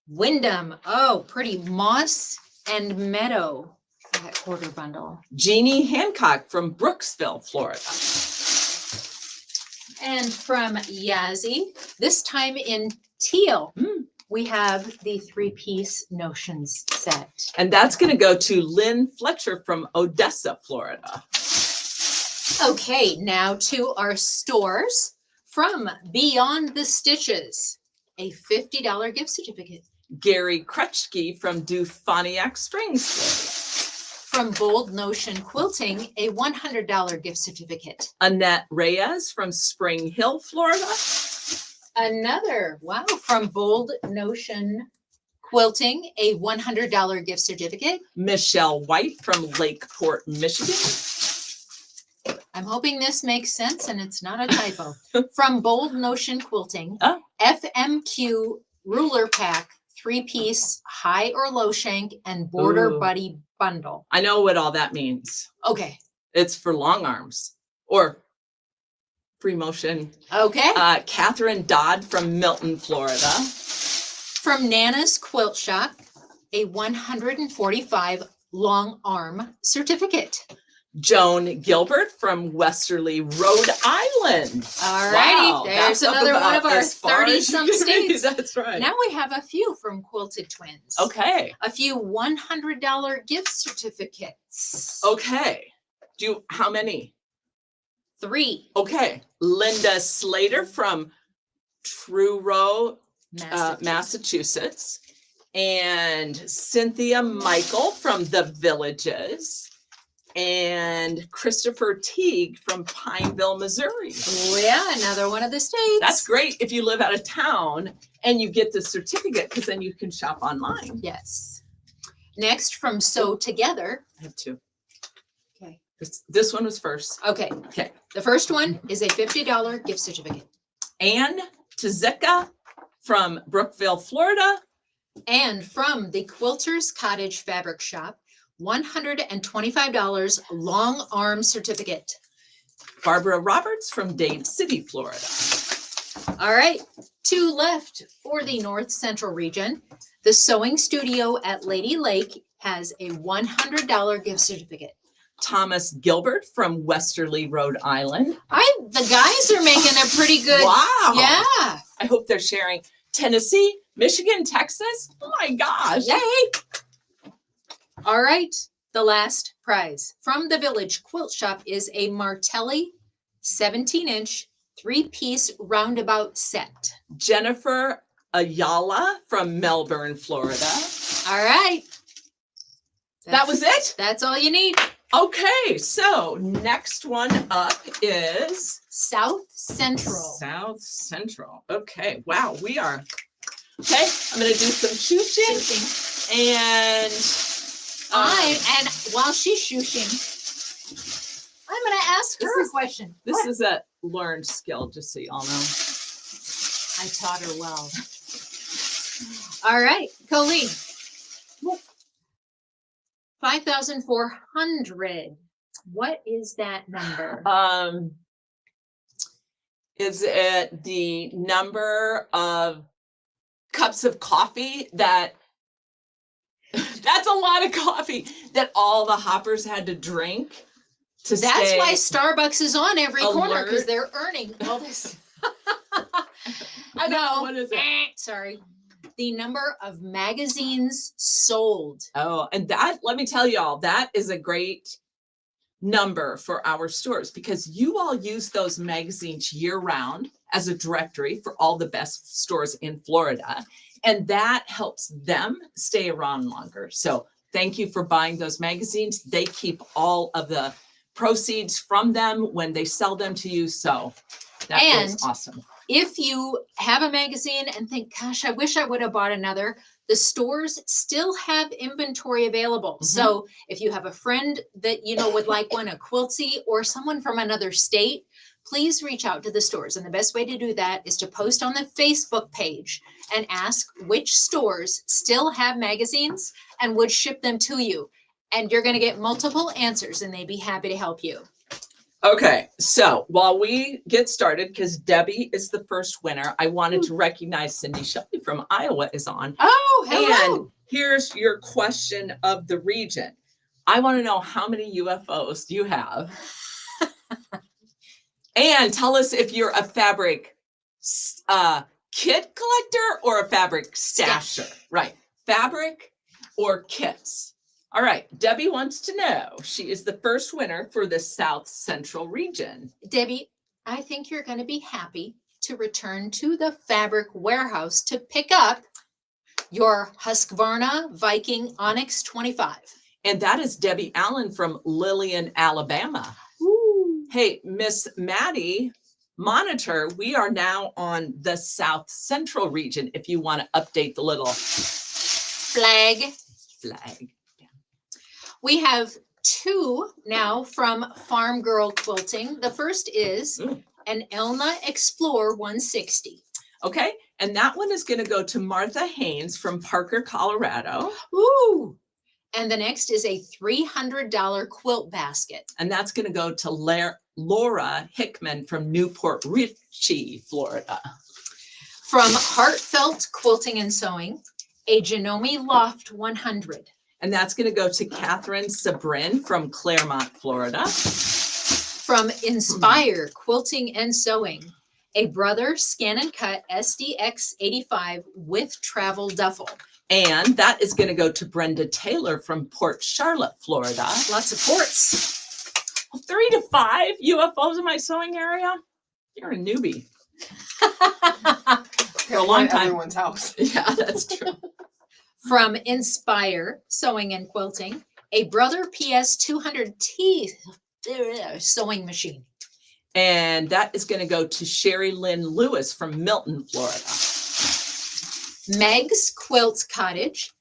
Wyndham. Oh, pretty Moss and Meadow fat quarter bundle. Jeannie Hancock from Brooksville, Florida. And from Yazzie, this time in teal. we have the 3-piece Notions set. And that's going to go to Lynn Fletcher from Odessa, Florida. Okay, now to our stores. From Beyond the Stitches, a $50 gift certificate. Gary Krutchke from Dufaniac Springs, Florida. From Bold Notion Quilting, a $100 gift certificate. Annette Reyes from Spring Hill, Florida. Another, wow, from Bold Notion Quilting, a $100 gift certificate. Michelle White from Lakeport, Michigan. I'm hoping this makes sense and it's not a typo. From Bold Notion Quilting, Oh. FMQ Ruler Pack, 3-piece high or low shank and Border Ooh. Buddy bundle. I know what all that means. Okay, It's for long arms or free motion. okay. Catherine Dodd from Milton, Florida. From Nana's Quilt Shop, a 145 long arm certificate. Joan Gilbert from Westerly, Rhode Island. All righty, Wow, there's that's up another one about of our as far as 30-some you can read. states. That's right. Now we have a few from Quilted Twins. Okay. A few $100 gift certificates. Okay. How many? 3. Okay. Linda Slater from Truro, Massachusetts. Massachusetts. And Cynthia Michael from The Villages. And Christopher Teague from Pineville, Missouri. Oh, yeah, another one of the states. That's great if you live out of town and you get the certificate because then you can shop online. Yes. Next, from Sew Together. I have 2. Okay. This one was first. Okay. Okay. The first one is a $50 gift certificate. Anne Tizeka from Brookville, Florida. And from the Quilter's Cottage Fabric Shop, $125 long arm certificate. Barbara Roberts from Dade City, Florida. All right, 2 left for the North Central region. The Sewing Studio at Lady Lake has a $100 gift certificate. Thomas Gilbert from Westerly, Rhode Island. The guys are making a pretty good. Wow. Yeah. I hope they're sharing Tennessee, Michigan, Texas. Oh my gosh. Yay. All right, the last prize from the Village Quilt Shop is a Martelli 17-inch 3-piece roundabout set. Jennifer Ayala from Melbourne, Florida. All right. That was it? That's all you need. Okay, so next one up is South Central. South Central. Okay, wow, we are. Okay, I'm gonna do some shooshing and And while she's shooshing, I'm going to ask her a question. this is a learned skill, just so y'all know. I taught her well. All right, Colleen. 5,400. What is that number? Is it the number of cups of coffee that that's a lot of coffee that all the hoppers had to drink to That's stay why Starbucks is on every corner, because alert. they're earning all this. I know. What is it? Sorry. The number of magazines sold. Oh, and that, let me tell y'all, that is a great number for our stores because you all use those magazines year round as a directory for all the best stores in Florida. And that helps them stay around longer. So thank you for buying those magazines. They keep all of the proceeds from them when they sell them to you. So that is And awesome. if you have a magazine and think, gosh, I wish I would have bought another, the stores still have inventory available. Mhm. So if you have a friend that you know would like one, a quiltsy, or someone from another state, please reach out to the stores. And the best way to do that is to post on the Facebook page and ask which stores still have magazines and would ship them to you. And you're going to get multiple answers and they'd be happy to help you. Okay, so while we get started, because Debbie is the first winner, I wanted to recognize Cindy Shelley from Iowa is on. Oh, hello. And here's your question of the region. I want to know how many UFOs do you have? And tell us if you're a fabric kit collector or a fabric stasher? Stash. Right. Fabric or kits? All right. Debbie wants to know. She is the first winner for the South Central region. Debbie, I think you're going to be happy to return to the fabric warehouse to pick up your Husqvarna Viking Onyx 25. And that is Debbie Allen from Lillian, Alabama. Hey, Miss Maddie, monitor, we are now on the South Central region if you want to update the little Flag. flag. We have 2 now from Farm Girl Quilting. The first is Mm. an Elna Explore 160. Okay, and that one is going to go to Martha Haynes from Parker, Colorado. Ooh. And the next is a $300 quilt basket. And that's going to go to Laura Hickman from Newport Richey, Florida. From Heartfelt Quilting and Sewing, a Janome Loft 100. And that's going to go to Catherine Sabrin from Claremont, Florida. From Inspire Quilting and Sewing, a Brother Scan and Cut SDX 85 with travel duffel. And that is going to go to Brenda Taylor from Port Charlotte, Florida. Lots of ports. 3 to 5 UFOs in my sewing area? You're a newbie. For a long time. Everyone's house. Yeah, that's true. From Inspire Sewing and Quilting, a Brother PS 200T sewing machine. And that is going to go to Sherry Lynn Lewis from Milton, Florida. Meg's Quilt Cottage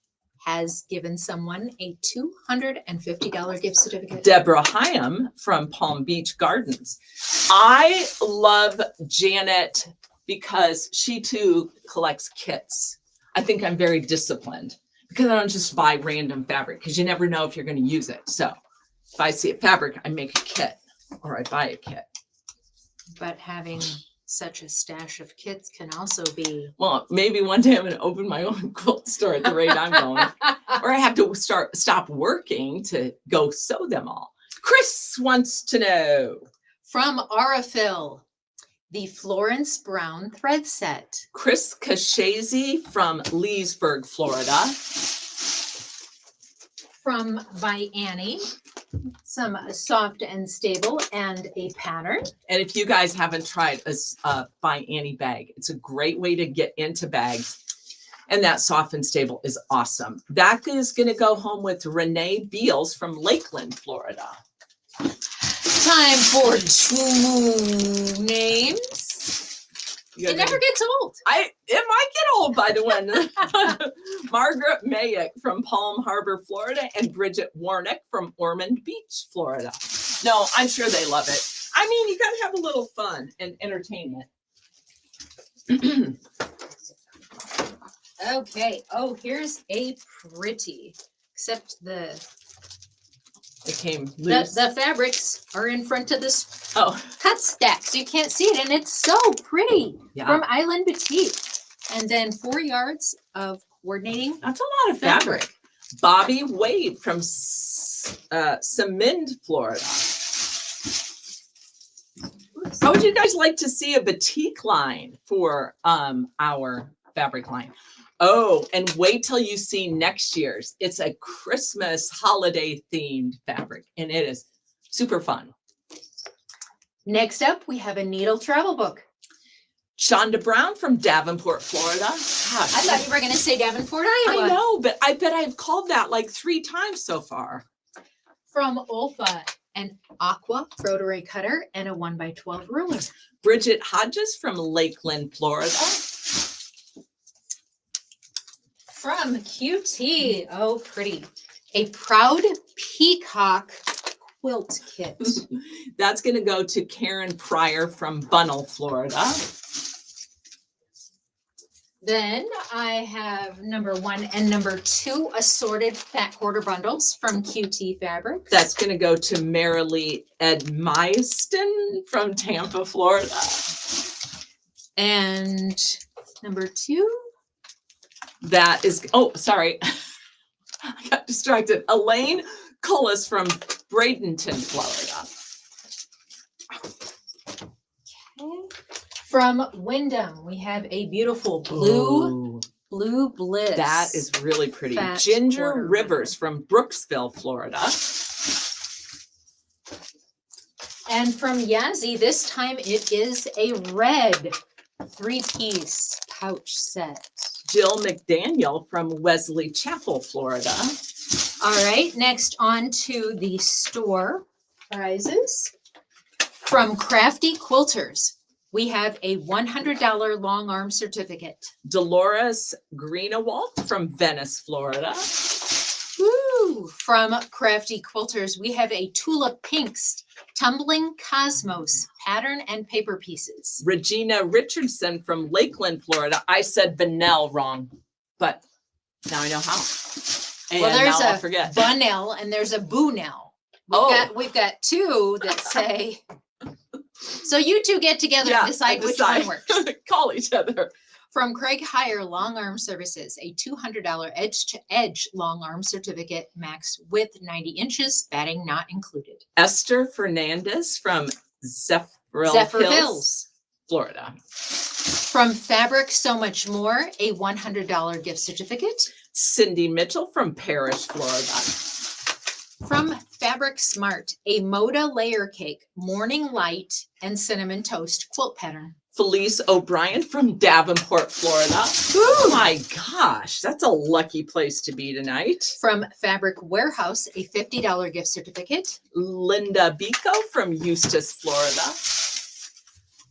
has given someone a $250 gift certificate. Deborah Hyam from Palm Beach Gardens. I love Janet because she too collects kits. I think I'm very disciplined because I don't just buy random fabric because you never know if you're going to use it. So if I see a fabric, I make a kit or I buy a kit. But having such a stash of kits can also be. Well, maybe one day I'm going to open my own quilt store at the rate I'm going, or I have to stop working to go sew them all. Chris wants to know. From Aurifil, the Florence Brown thread set. Chris Cashazy from Leesburg, Florida. From By Annie, some soft and stable and a pattern. And if you guys haven't tried a By Annie bag, it's a great way to get into bags. And that soft and stable is awesome. That is going to go home with Renee Beals from Lakeland, Florida. Time for 2 names. You It guys never gets old. it might get old by the one. Margaret Mayick from Palm Harbor, Florida, and Bridget Warnick from Ormond Beach, Florida. No, I'm sure they love it. I mean, you got to have a little fun and entertainment. Okay. Oh, here's a pretty, except It came loose. the fabrics are in front of this Oh, cut stack, so you can't see it, and it's so pretty. yeah. From Island Boutique. And then 4 yards of coordinating. That's a lot of fabric. Bobby Wade from Samond, Florida. How would you guys like to see a boutique line for our fabric line? Oh, and wait till you see next year's. It's a Christmas holiday themed fabric, and it is super fun. Next up, we have a needle travel book. Shonda Brown from Davenport, Florida. I thought you were going to say Davenport, Iowa. I know, but I bet I've called that like 3 times so far. From Olfa, an aqua rotary cutter and a 1x12 ruler. Bridget Hodges from Lakeland, Florida. From QT, oh pretty, a Proud Peacock quilt kit. That's going to go to Karen Pryor from Bunnell, Florida. Then I have number 1 and number 2 assorted fat quarter bundles from QT Fabrics. That's going to go to Marilee Edmyston from Tampa, Florida. And number 2. That is, oh, sorry. I got distracted. Elaine Cullis from Bradenton, Florida. From Wyndham, we have a beautiful blue bliss. That is really pretty. Fat Ginger quarter Rivers from Brooksville, Florida. And from Yazzie, this time it is a red 3-piece pouch set. Jill McDaniel from Wesley Chapel, Florida. All right, next on to the store prizes. From Crafty Quilters, we have a $100 long arm certificate. Dolores Greenewalt from Venice, Florida. Woo! From Crafty Quilters, we have a Tula Pinks Tumbling Cosmos pattern and paper pieces. Regina Richardson from Lakeland, Florida. I said Benell wrong, but now I know how. And Well, there's now I'll a forget. Bunnell and there's a Boonell. We've got two that say. So you two get together and decide which one works. Call each other. From Craig Heyer Long Arm Services, a $200 edge-to-edge long arm certificate, max width 90 inches, batting not included. Esther Fernandez from Zephyr Hills, Florida. From Fabric So Much More, a $100 gift certificate. Cindy Mitchell from Parrish, Florida. From Fabric Smart, a Moda layer cake, morning light and cinnamon toast quilt pattern. Felice O'Brien from Davenport, Florida. Oh my gosh, that's a lucky place to be tonight. From Fabric Warehouse, a $50 gift certificate. Linda Bico from Eustis, Florida.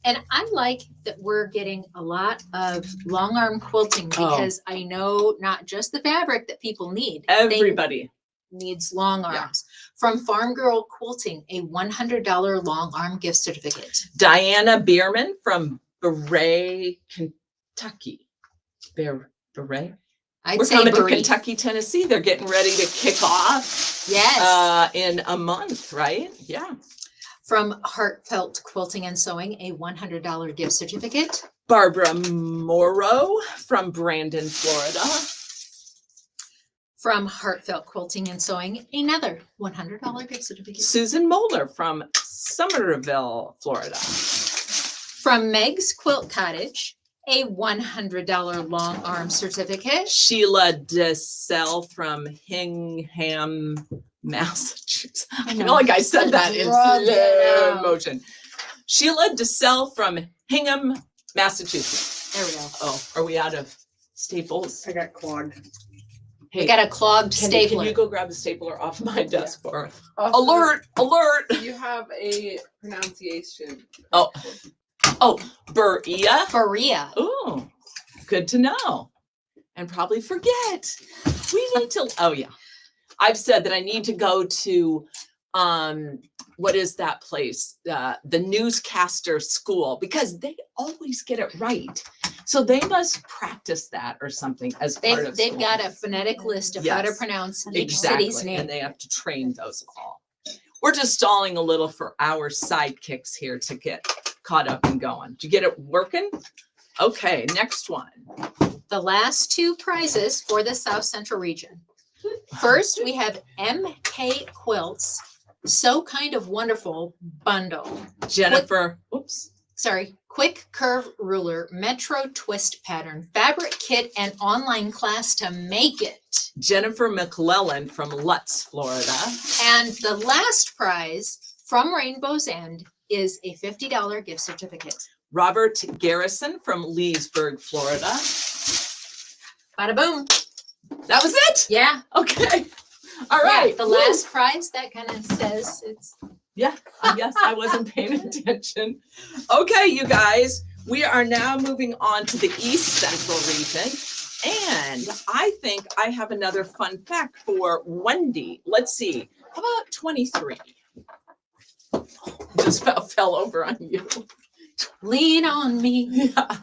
And I like that we're getting a lot of long arm quilting because I know not just the fabric that people need. Everybody needs long Yeah. arms. From Farm Girl Quilting, a $100 long arm gift certificate. Diana Bierman from Beret, Kentucky. Beret? I'd We're say coming to Brie. Kentucky, Tennessee. They're getting ready to kick off Yes. in a month, right? Yeah. From Heartfelt Quilting and Sewing, a $100 gift certificate. Barbara Morrow from Brandon, Florida. From Heartfelt Quilting and Sewing, another $100 gift certificate. Susan Moeller from Somerville, Florida. From Meg's Quilt Cottage, a $100 long arm certificate. Sheila DeSalle from Hingham, Massachusetts. I feel like I said that in Drug it slow out. motion. Sheila DeSalle from Hingham, Massachusetts. There we go. Oh, are we out of staples? I got clogged. We got a clogged Can stapler. you go grab the stapler off my desk for us? Also, Alert, alert. You have a pronunciation. Oh, Berea. Berea. Oh, good to know. And probably forget. We need to, oh yeah. I've said that I need to go to, what is that place? The newscaster school, because they always get it right. So they must practice that or something as part of They've school. got a phonetic list of how to Yes, pronounce each Exactly, city's name. and they have to train those all. We're just stalling a little for our sidekicks here to get caught up and going. Did you get it working? Okay, next one. The last two prizes for the South Central region. First, we have MK Quilts So Kind of Wonderful bundle. Jennifer, oops. Sorry, quick curve ruler, Metro twist pattern, fabric kit, and online class to make it. Jennifer McClellan from Lutz, Florida. And the last prize from Rainbow's End is a $50 gift certificate. Robert Garrison from Leesburg, Florida. Bada boom. That was it? Yeah. Okay. All Yeah, right. the Woo. last prize that kind of says it's Yeah, yes, I wasn't paying attention. Okay, you guys, we are now moving on to the East Central region. And I think I have another fun fact for Wendy. Let's see. How about 23? Just about fell over on you. lean on me. Yeah.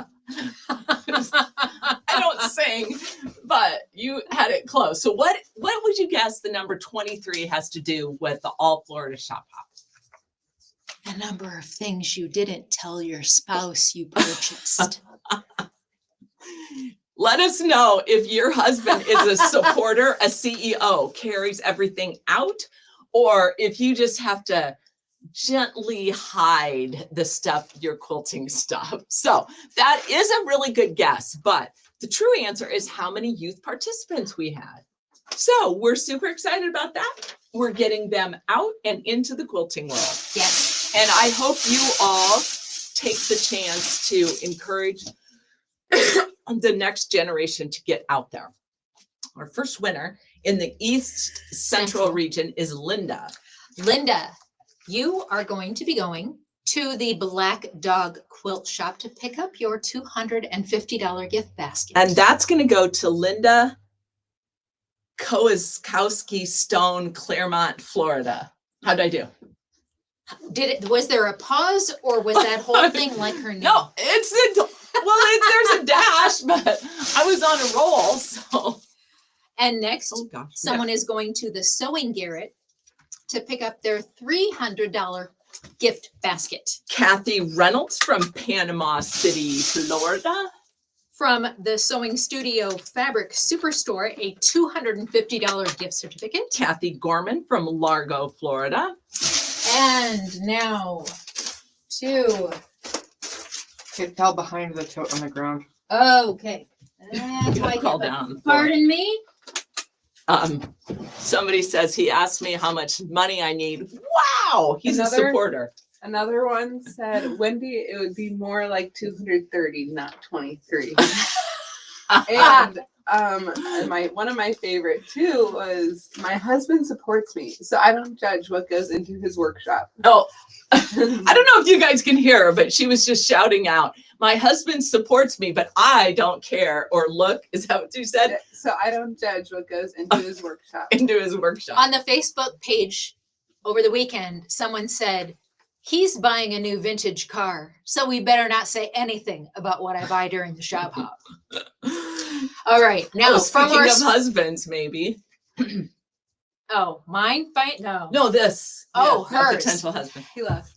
I don't sing, but you had it close. So what would you guess the number 23 has to do with the All Florida Shop Hop? The number of things you didn't tell your spouse you purchased. Let us know if your husband is a supporter, a CEO, carries everything out, or if you just have to gently hide the stuff, your quilting stuff. So that is a really good guess, but the true answer is how many youth participants we had. So we're super excited about that. We're getting them out and into the quilting world. Yes. And I hope you all take the chance to encourage the next generation to get out there. Our first winner in the East Central region is Linda. Linda, you are going to be going to the Black Dog Quilt Shop to pick up your $250 gift basket. And that's going to go to Linda Kowaskowski Stone, Claremont, Florida. How'd I do? Was there a pause or was that whole thing like her name? No, there's a dash, but I was on a roll. So, And next, oh gosh, someone is going to the Sewing Garret to pick up their $300 gift basket. Kathy Reynolds from Panama City, Florida. From the Sewing Studio Fabric Superstore, a $250 gift certificate. Kathy Gorman from Largo, Florida. And now to, It fell behind the tote on the ground. okay. You That's why I gotta call get- down. Pardon me? Somebody says he asked me how much money I need. Wow, he's a Another- supporter. Another one said, Wendy, it would be more like 230, not 23. And one of my favorite too was my husband supports me, so I don't judge what goes into his workshop. Oh, I don't know if you guys can hear her, but she was just shouting out, my husband supports me, but I don't care or look. Is that what you said? So I don't judge what goes into his workshop. Into his workshop. On the Facebook page over the weekend, someone said, he's buying a new vintage car, so we better not say anything about what I buy during the shop hop. All right, now Oh, from speaking our of husbands, maybe. mine fight no. No, this. Oh, not hers. potential husband. He left.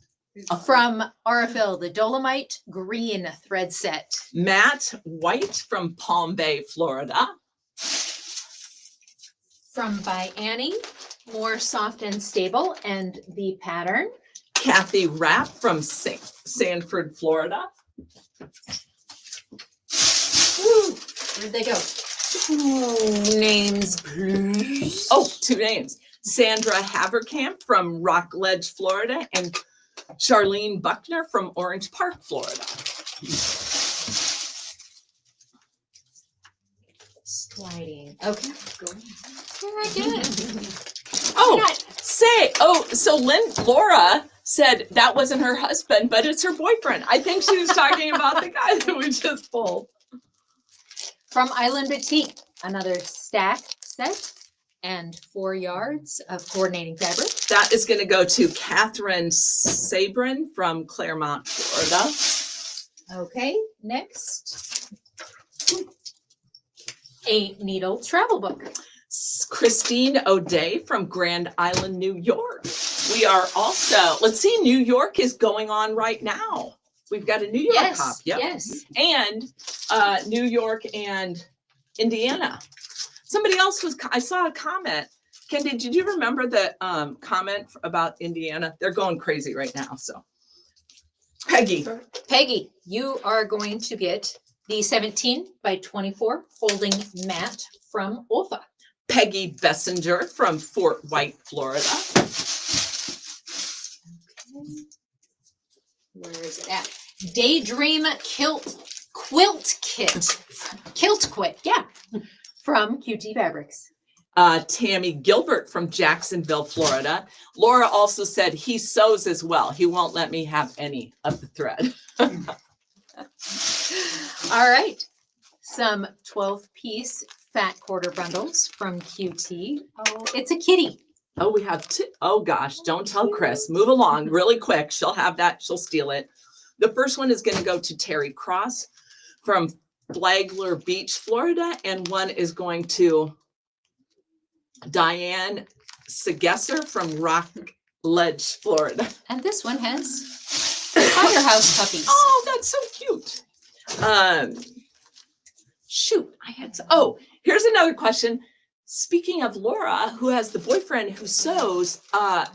From RFL, the Dolomite Green thread set. Matt White from Palm Bay, Florida. From by Annie, more soft and stable, and the pattern. Kathy Rapp from Sanford, Florida. Woo, where'd they go? Names, please. Oh, 2 names. Sandra Haverkamp from Rockledge, Florida, and Charlene Buckner from Orange Park, Florida. Sliding. Okay. Very good. So Laura said that wasn't her husband, but it's her boyfriend. I think she was talking about the guy that we just pulled. From Island Boutique, another stack set and 4 yards of coordinating fabric. That is going to go to Catherine Sabrin from Claremont, Florida. Okay, next. A needle travel book. Christine O'Day from Grand Island, New York. We are also, let's see, New York is going on right now. We've got a New York hop. Yes, Yep. yes. And New York and Indiana. Somebody else I saw a comment. Ken, did you remember the comment about Indiana? They're going crazy right now. So Peggy. Peggy, you are going to get the 17 by 24 folding mat from Olfa. Peggy Bessinger from Fort White, Florida. Where is it at? Daydream Quilt Kit. Kilt Quit, yeah. From QT Fabrics. Tammy Gilbert from Jacksonville, Florida. Laura also said he sews as well. He won't let me have any of the thread. All right. Some 12-piece fat quarter bundles from QT. Oh, it's a kitty. Oh, we have two. Oh gosh, don't tell Chris. Move along really quick. She'll have that. She'll steal it. The first one is going to go to Terry Cross from Flagler Beach, Florida. And one is going to Diane Segesser from Rockledge, Florida. And this one has Firehouse puppies. Oh, that's so cute. Shoot, I had, here's another question. speaking of Laura, who has the boyfriend who sews,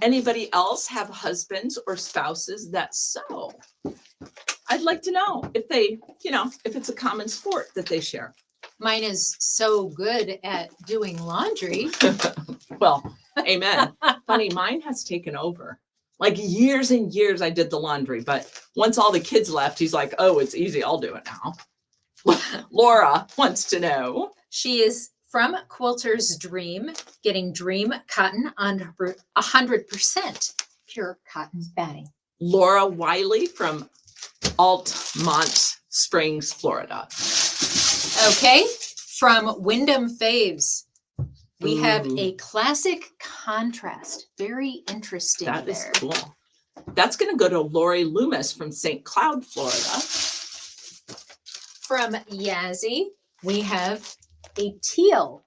anybody else have husbands or spouses that sew? I'd like to know if they, if it's a common sport that they share. Mine is so good at doing laundry. Well, amen. Funny, mine has taken over. Like years and years I did the laundry, but once all the kids left, he's like, oh, it's easy. I'll do it now. Laura wants to know. She is from Quilter's Dream, getting Dream Cotton on 100% pure cotton batting. Laura Wiley from Altamont Springs, Florida. Okay, from Wyndham Faves, we have Ooh. a classic contrast. Very interesting That is there. cool. That's going to go to Lori Loomis from St. Cloud, Florida. From Yazzie, we have a teal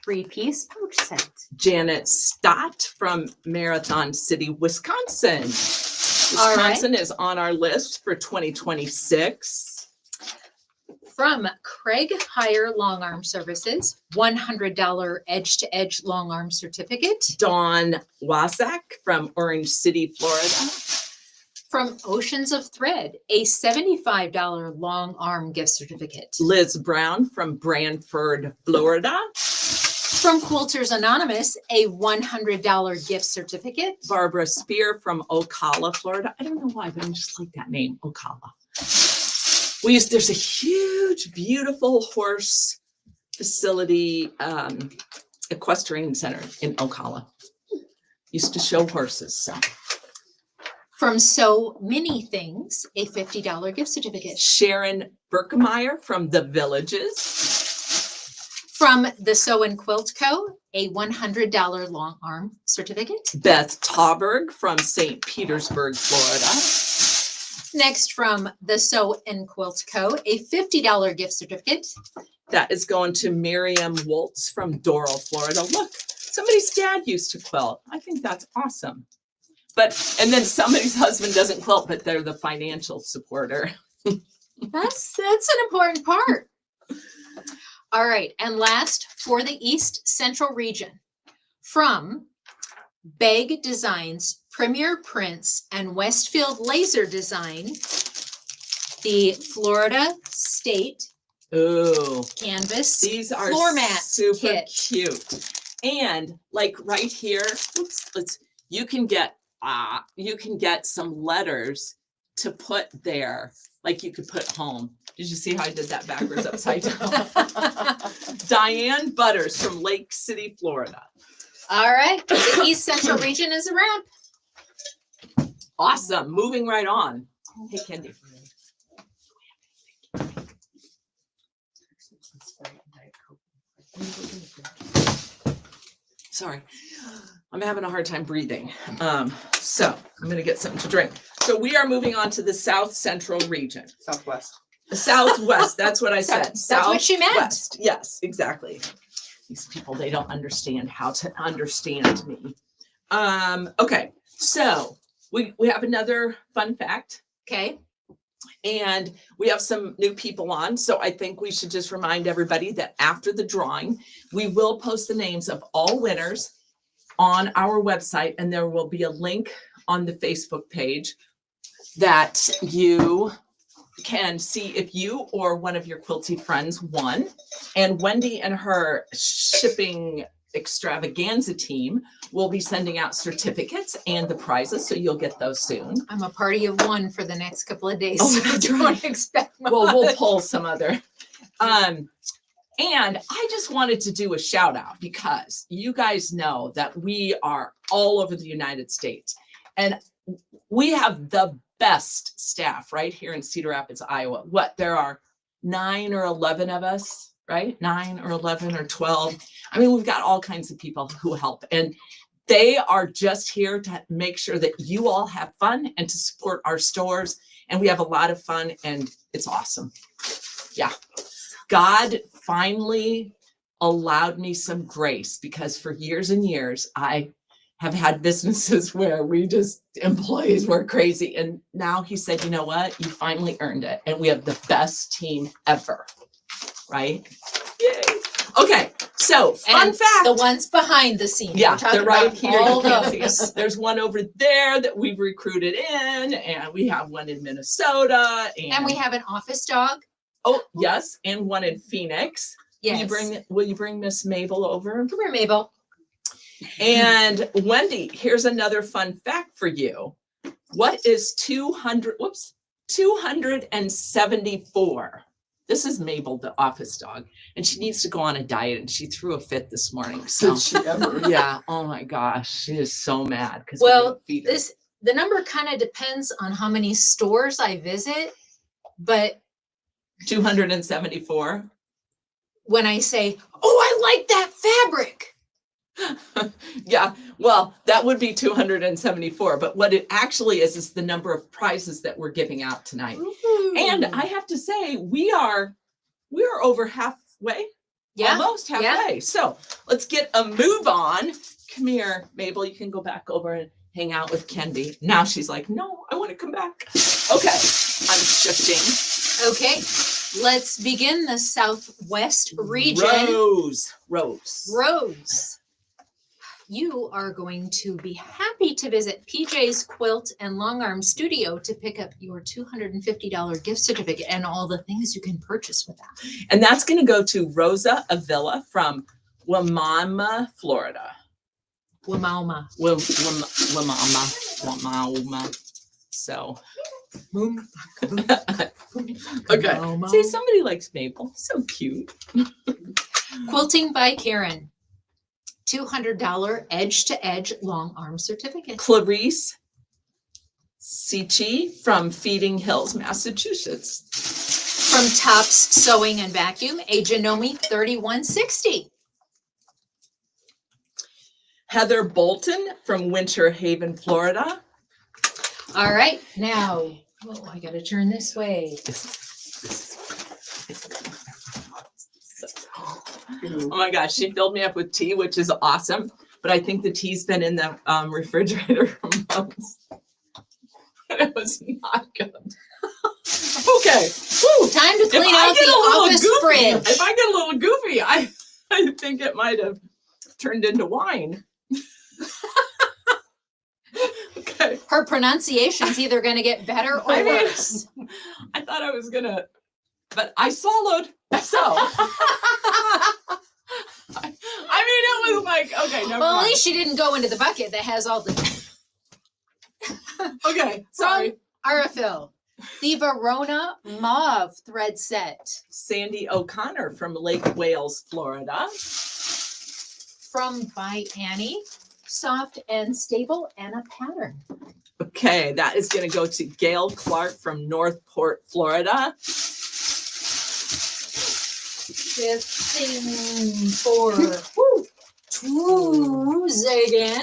3-piece pouch set. Janet Stott from Marathon City, Wisconsin. All right. Wisconsin is on our list for 2026. From Craig Hire Long Arm Services, $100 edge-to-edge long arm certificate. Dawn Wasak from Orange City, Florida. From Oceans of Thread, a $75 long arm gift certificate. Liz Brown from Branford, Florida. From Quilters Anonymous, a $100 gift certificate. Barbara Spear from Ocala, Florida. I don't know why, but I just like that name, Ocala. There's a huge, beautiful horse facility, equestrian center in Ocala. Used to show horses, so. From So Many Things, a $50 gift certificate. Sharon Berkemeyer from The Villages. From the Sew and Quilt Co., a $100 long arm certificate. Beth Tauberg from St. Petersburg, Florida. Next, from the Sew and Quilt Co., a $50 gift certificate. That is going to Miriam Woltz from Doral, Florida. Look, somebody's dad used to quilt. I think that's awesome. And then somebody's husband doesn't quilt, but they're the financial supporter. That's an important part. All right, and last, for the East Central region, from Beg Designs, Premier Prints, and Westfield Laser Design, the Florida State Ooh, Canvas these are floor mat super kit. cute. And like right here, you can get some letters to put there, like you could put home. Did you see how I did that backwards upside down? Diane Butters from Lake City, Florida. All right, the East Central region is a wrap. Awesome. Moving right on. Hey, Kendi. Sorry, I'm having a hard time breathing. So I'm going to get something to drink. So we are moving on to the South Central region. Southwest. Southwest, that's what I said. That's what she meant. Southwest. Yes, exactly. These people, they don't understand how to understand me. Okay, so we have another fun fact. Okay. And we have some new people on. So I think we should just remind everybody that after the drawing, we will post the names of all winners on our website. And there will be a link on the Facebook page that you can see if you or one of your quilty friends won. And Wendy and her shipping extravaganza team will be sending out certificates and the prizes, so you'll get those soon. I'm a party of one for the next couple of days. Oh, So that's don't right. expect much. Well, we'll pull some other. And I just wanted to do a shout out because you guys know that we are all over the United States and we have the best staff right here in Cedar Rapids, Iowa. There are 9 or 11 of us, right? 9 or 11 or 12. I mean, we've got all kinds of people who help, and they are just here to make sure that you all have fun and to support our stores. And we have a lot of fun and it's awesome. Yeah. God finally allowed me some grace because for years and years, I have had businesses where employees were crazy. And now he said, you know what? You finally earned it. And we have the best team ever. Right? Yay. Okay. So fun And fact. the ones behind the scenes. Yeah, We're talking they're right about here. all You can't see those. us. There's one over there that we've recruited in, and we have one in Minnesota, And we have an office dog. oh yes, and one in Phoenix. Yes. Will you bring Miss Mabel over? Come here, Mabel. And Wendy, here's another fun fact for you. What is 274? This is Mabel, the office dog, and she needs to go on a diet, and she threw a fit this morning. So Did she ever? yeah, oh my gosh, she is so mad because Well, the number kind of depends on how many stores I visit, but 274. when I say, "Oh, I like that fabric," Yeah, well, that would be 274, but what it actually is the number of prizes that we're giving out tonight. And I have to say, we're over halfway, yeah, almost halfway. So let's get a move on. Come here, Mabel, you can go back over and hang out with Kendi. Now she's like, no, I want to come back. Okay, I'm shifting. okay. Let's begin the Southwest region. Rose. You are going to be happy to visit PJ's Quilt and Long Arm Studio to pick up your $250 gift certificate and all the things you can purchase with that. And that's going to go to Rosa Avila from Wamama, Florida. Wamauma. Wamama. So, okay. Wamauma. See, somebody likes Maple. So cute. Quilting by Karen. $200 edge-to-edge long arm certificate. Clarice Sichi from Feeding Hills, Massachusetts. From Tops Sewing and Vacuum, a Janome 3160. Heather Bolton from Winter Haven, Florida. All right, now, I gotta turn this way. Oh my gosh, she filled me up with tea, which is awesome. But I think the tea's been in the refrigerator for months. It was not good. Okay. Woo. Time to clean out the office fridge. If I get a little goofy, I think it might have turned into wine. Okay. Her pronunciation's either gonna get better or I mean, worse. I thought I was gonna, but I swallowed. So I mean, it was like, okay, never Well, at mind. least she didn't go into the bucket that has all the Okay, sorry. Arafil. The Verona Mauve thread set. Sandy O'Connor from Lake Wales, Florida. From By Annie. Soft and stable and a pattern. Okay, that is going to go to Gail Clark from Northport, Florida. 15 for Tuesday.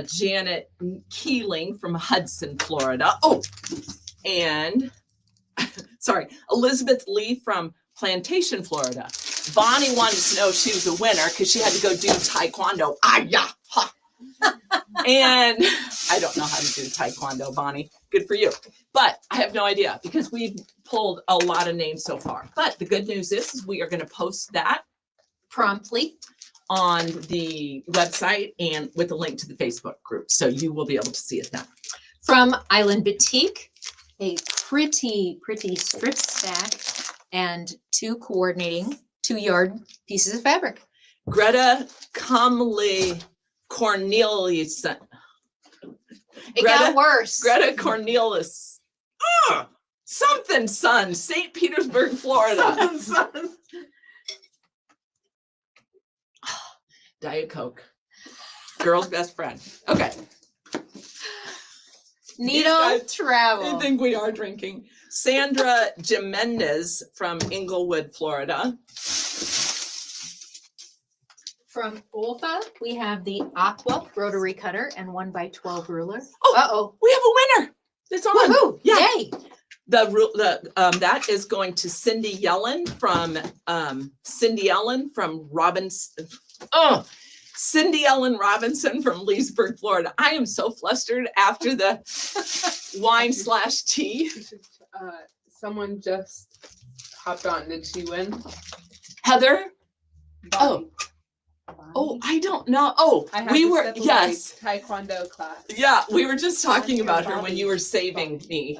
Janet Keeling from Hudson, Florida. Oh, and sorry, Elizabeth Lee from Plantation, Florida. Bonnie wanted to know if she was a winner because she had to go do Taekwondo. Yeah. Ha. And I don't know how to do Taekwondo, Bonnie. Good for you. But I have no idea because we've pulled a lot of names so far. But the good news is we are going to post that Promptly. on the website and with a link to the Facebook group. So you will be able to see it then. From Island Boutique, a pretty strip stack and 2 coordinating 2-yard pieces of fabric. Greta Comley Cornelius. It got worse. Greta Cornelius. Something Son, St. Petersburg, Florida. Diet Coke. Girl's best friend. Okay. Needle I travel. think we are drinking. Sandra Jimenez from Inglewood, Florida. From Olfa, we have the Aqua rotary cutter and 1x12 ruler. Oh, Uh-oh. we have a winner. It's on. Woohoo! Yeah. Yay! That is going to Cindy Ellen from Robinson. Oh, Cindy Ellen Robinson from Leesburg, Florida. I am so flustered after the wine/tea. Someone just hopped on. Did she win? Heather Oh. Oh, I don't know. Oh, I had we to were, step away. yes. Taekwondo class. Yeah, we were just talking about her when you were saving me.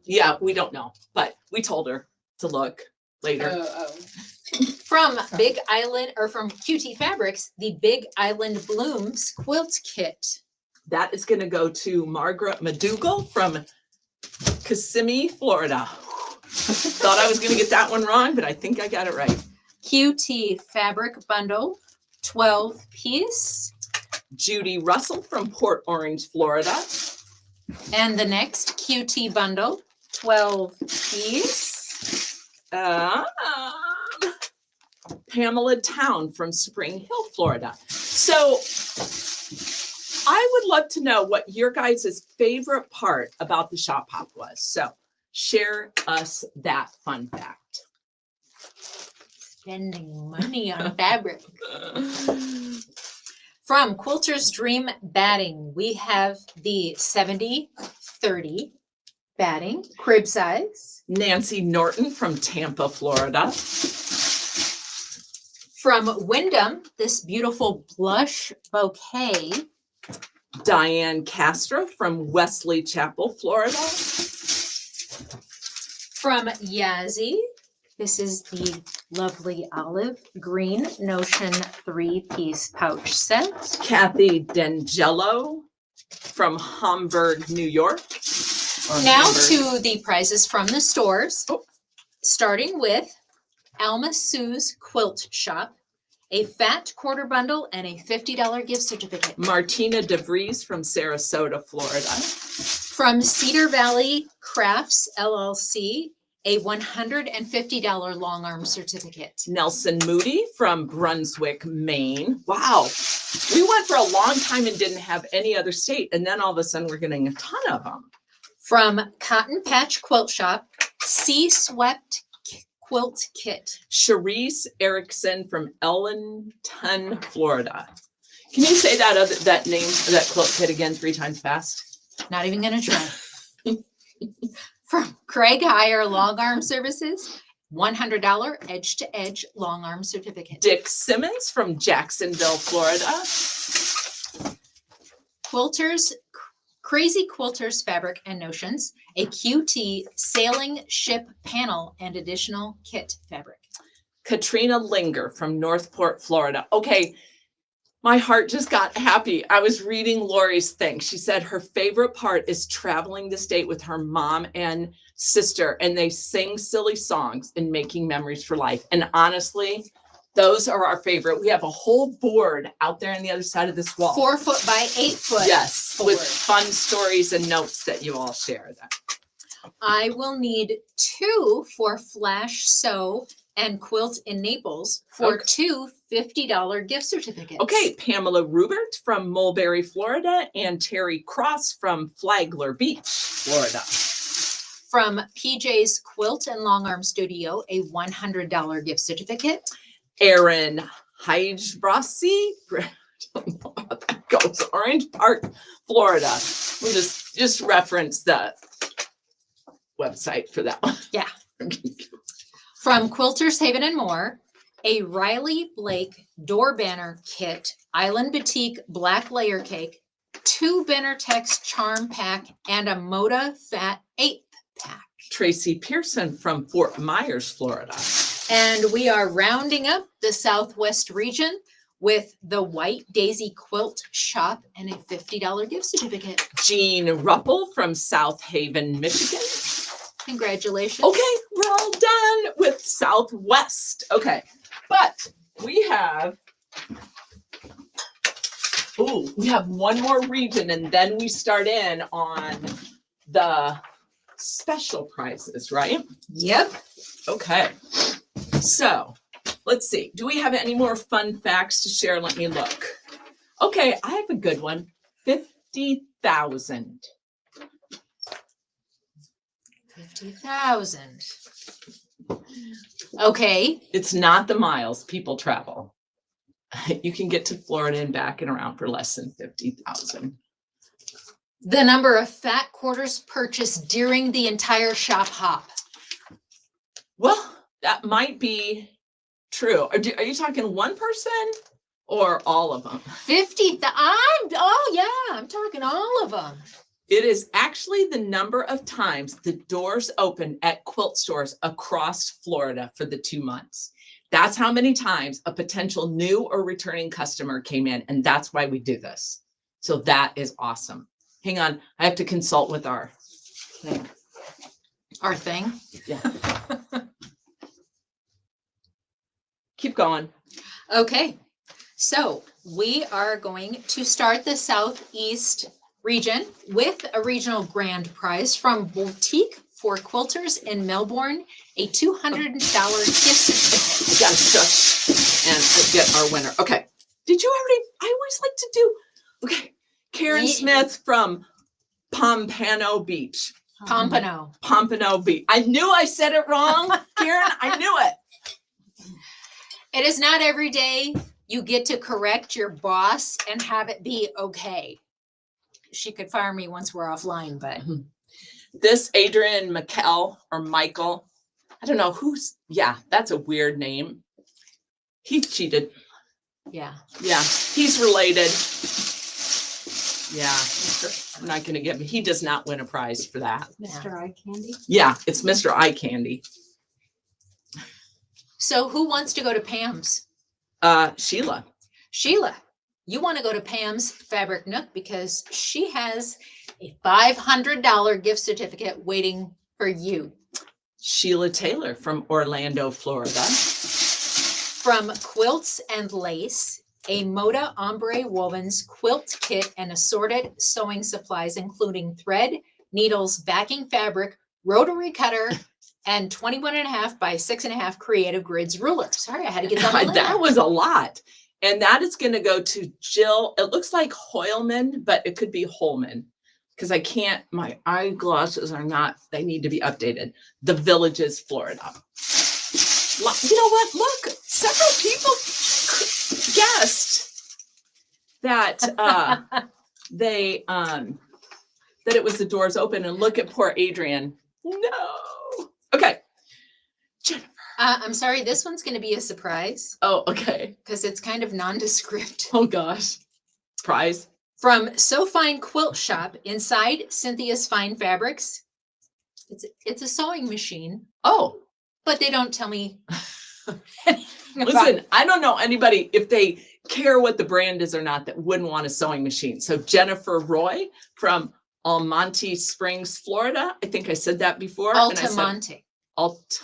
Yeah, we don't know, but we told her to look later. Oh. From Big Island, or from QT Fabrics, the Big Island Blooms quilt kit. That is gonna go to Margaret McDougall from Kissimmee, Florida. Thought I was gonna get that one wrong, but I think I got it right. QT Fabric Bundle, 12 piece. Judy Russell from Port Orange, Florida. And the next QT bundle, 12 piece. Pamela Town from Spring Hill, Florida. So I would love to know what your guys' favorite part about the shop hop was. So share us that fun fact. Spending money on fabric. From Quilter's Dream Batting, we have the 70-30 batting, crib size. Nancy Norton from Tampa, Florida. From Wyndham, this beautiful blush bouquet. Diane Castro from Wesley Chapel, Florida. From Yazzie, this is the lovely olive green Notion 3-piece pouch set. Kathy D'Angelo from Hamburg, New York. Or Now Hamburg. to the prizes from the stores. Oh. Starting with Alma Sue's Quilt Shop, a fat quarter bundle and a $50 gift certificate. Martina DeVries from Sarasota, Florida. From Cedar Valley Crafts LLC, a $150 long arm certificate. Nelson Moody from Brunswick, Maine. Wow. We went for a long time and didn't have any other state. And then all of a sudden we're getting a ton of them. From Cotton Patch Quilt Shop, Sea Swept Quilt Kit. Charisse Erickson from Ellenton, Florida. Can you say that name, that quilt kit again 3 times fast? Not even gonna try. From Craig Hire Long Arm Services, $100 edge to edge long arm certificate. Dick Simmons from Jacksonville, Florida. Quilters, Crazy Quilters Fabric and Notions, a QT sailing ship panel and additional kit fabric. Katrina Linger from Northport, Florida. Okay, my heart just got happy. I was reading Lori's thing. She said her favorite part is traveling the state with her mom and sister, and they sing silly songs and making memories for life. And honestly, those are our favorite. We have a whole board out there on the other side of this wall. 4 foot by 8 foot. Yes, board. with fun stories and notes that you all share. That. I will need 2 for Flash Sew and Quilt in Naples for Okay. 2 $50 gift certificates. Okay, Pamela Rubert from Mulberry, Florida, and Terry Cross from Flagler Beach, Florida. From PJ's Quilt and Long Arm Studio, a $100 gift certificate. Erin Hydrossi, I don't know how that goes, Orange Park, Florida. We'll just reference the website for that one. Yeah. From Quilters Haven and More, a Riley Blake door banner kit, Island Boutique black layer cake, 2 Benertex charm pack, and a Moda Fat 8th pack. Tracy Pearson from Fort Myers, Florida. And we are rounding up the Southwest region with the White Daisy Quilt Shop and a $50 gift certificate. Jean Ruppel from South Haven, Michigan. Congratulations. Okay, we're all done with Southwest. Okay, but we have one more region, and then we start in on the special prizes, right? Yep. Okay, so let's see. Do we have any more fun facts to share? Let me look. Okay, I have a good one. 50,000. 50,000. Okay. It's not the miles people travel. You can get to Florida and back and around for less than 50,000. The number of fat quarters purchased during the entire shop hop. Well, that might be true. Are you talking one person or all of them? 50. I'm talking all of them. It is actually the number of times the doors open at quilt stores across Florida for the 2 months. That's how many times a potential new or returning customer came in, and that's why we do this. So that is awesome. Hang on, I have to consult with our thing. Our thing. Yeah. Keep going. Okay, so we are going to start the Southeast region with a regional grand prize from Boutique for Quilters in Melbourne, a $200 gift certificate. I gotta shush and get our winner. Okay. Did you already? I always like to do. Okay. Karen Ye- Smith from Pompano Beach. Pompano. Pompano Beach. I knew I said it wrong, Karen. I knew it. It is not every day you get to correct your boss and have it be okay. She could fire me once we're offline, but This Adrian Michael or Michael. I don't know who's. Yeah, that's a weird name. He cheated. yeah. Yeah, he's related. Yeah, I'm not gonna give him. He does not win a prize for that. Mr. Eye Candy. Yeah, it's Mr. Eye Candy. So who wants to go to Pam's? Sheila. Sheila, you want to go to Pam's Fabric Nook because she has a $500 gift certificate waiting for you. Sheila Taylor from Orlando, Florida. From Quilts and Lace, a Moda Ombre Wovens quilt kit and assorted sewing supplies, including thread, needles, backing fabric, rotary cutter, and 21.5 by 6.5 creative grids ruler. Sorry, I had to get that on That was a lot. And that is going to go to Jill. It looks like Hoylman, but it could be Holman because I can't, my eyeglasses are not, they need to be updated. The Villages, Florida. You know what? Look, several people guessed that that it was the doors open, and look at poor Adrian. No. Okay. Jennifer. I'm sorry, this one's going to be a surprise Oh, okay. because it's kind of nondescript. Oh gosh. Prize. From So Fine Quilt Shop inside Cynthia's Fine Fabrics. It's a sewing machine, Oh, but they don't tell me. anything about listen, it. I don't know anybody, if they care what the brand is or not, that wouldn't want a sewing machine. So Jennifer Roy from Almonte Springs, Florida. I think I said that before. and I said Altamonte. Alt.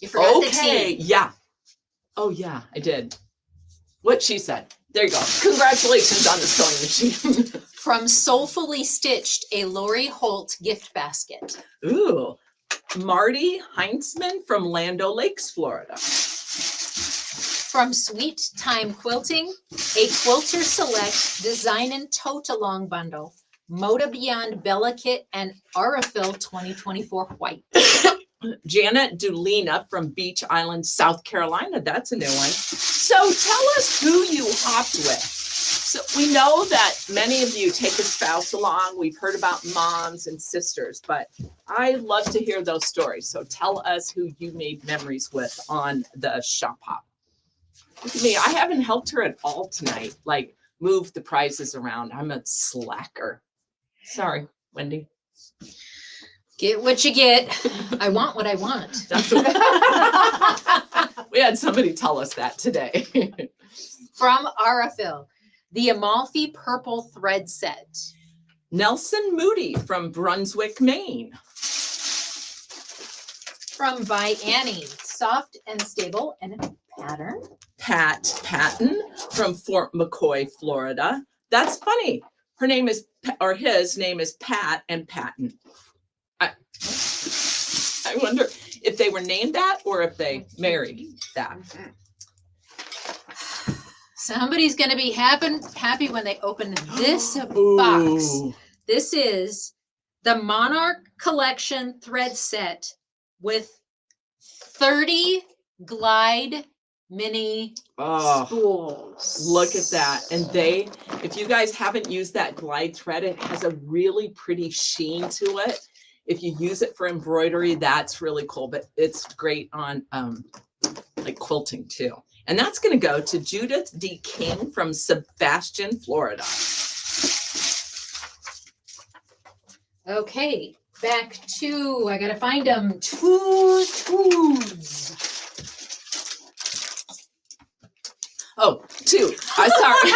You forgot the Okay. T. Yeah. Oh yeah, I did. What she said. There you go. Congratulations on the sewing machine. From Soulfully Stitched, a Lori Holt gift basket. Ooh. Marty Heinzman from Land O'Lakes, Florida. From Sweet Time Quilting, a Quilter Select Design and Tote Along bundle. Moda Beyond Bella Kit and Aurifil 2024 White. Janet Dulina from Beach Island, South Carolina. That's a new one. So tell us who you hopped with. So we know that many of you take a spouse along. We've heard about moms and sisters, but I love to hear those stories. So tell us who you made memories with on the shop hop. Look at me. I haven't helped her at all tonight. Like move the prizes around. I'm a slacker. Sorry, Wendy. Get what you get. I want what I want. That's what we had somebody tell us that today. From Aurifil, the Amalfi Purple Thread Set. Nelson Moody from Brunswick, Maine. From By Annie, soft and stable and a pattern. Pat Patton from Fort McCoy, Florida. That's funny. Her name is, or his name is Pat and Patton. I wonder if they were named that or if they married that. Somebody's going to be happy when they open this box. Ooh. This is the Monarch Collection thread set with 30 glide mini Oh, spools. look at that. And they, if you guys haven't used that glide thread, it has a really pretty sheen to it. If you use it for embroidery, that's really cool, but it's great on like quilting too. And that's going to go to Judith D. King from Sebastian, Florida. Okay, back to, I gotta find them, twos. Oh, two. I'm sorry.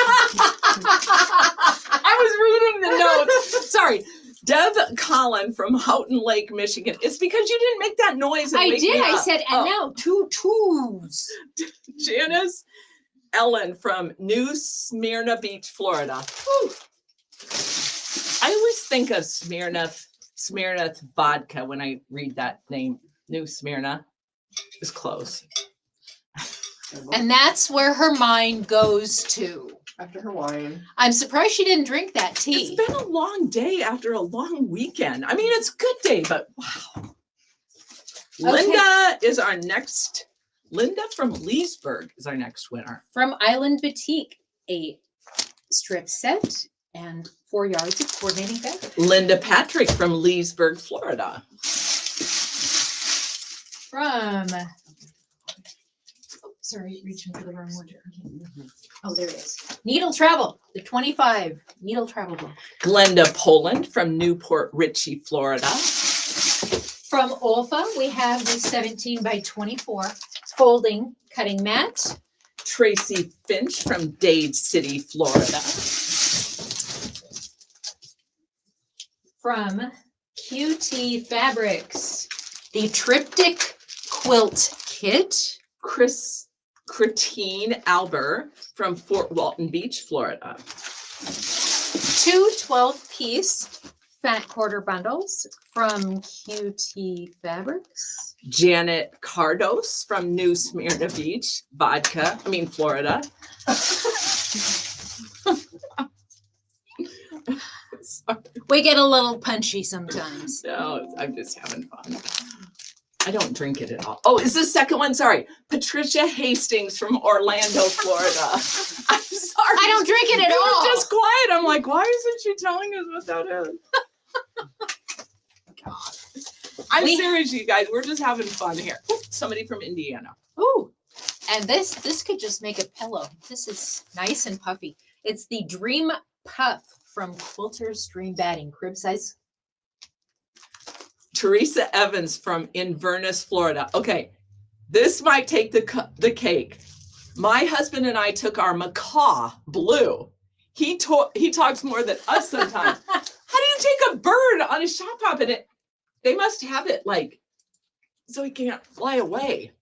I was reading the notes. Sorry. Deb Collin from Houghton Lake, Michigan. It's because you didn't make that noise. And I wake did, me I up. said, and Oh. now two twos. Janice Ellen from New Smyrna Beach, Florida. Whew. I always think of Smirnoff vodka when I read that name. New Smyrna is close. And that's where her mind goes to. After her wine. I'm surprised she didn't drink that tea. It's been a long day after a long weekend. I mean, it's a good day, but wow. Linda is our next. Linda from Leesburg is our next winner. From Island Boutique, a strip set and 4 yards of coordinating fabric. Linda Patrick from Leesburg, Florida. From, oh, sorry, reaching for the wrong one. Oh, there it is. Needle Travel, the 25 Needle Travel book. Glenda Poland from Newport Richey, Florida. From Olfa, we have the 17 by 24 folding cutting mat. Tracy Finch from Dade City, Florida. From QT Fabrics, the Triptych Quilt Kit. Christine Alber from Fort Walton Beach, Florida. 2 12-piece fat quarter bundles from QT Fabrics. Janet Cardos from New Smyrna Beach, Florida. Sorry. We get a little punchy sometimes. No, I'm just having fun. I don't drink it at all. Oh, is this second one? Sorry. Patricia Hastings from Orlando, Florida. I'm sorry. I don't drink it at You all. were just quiet. I'm like, why isn't she telling us what that is? God. I'm serious, you guys. We're just having fun here. Ooh, somebody from Indiana. Ooh, and this could just make a pillow. This is nice and puffy. It's the Dream Puff from Quilter's Dream Batting, crib size. Teresa Evans from Inverness, Florida. Okay, this might take the cake. My husband and I took our macaw blue. He talks more than us sometimes. How do you take a bird on a shop hop and they must have it like so he can't fly away.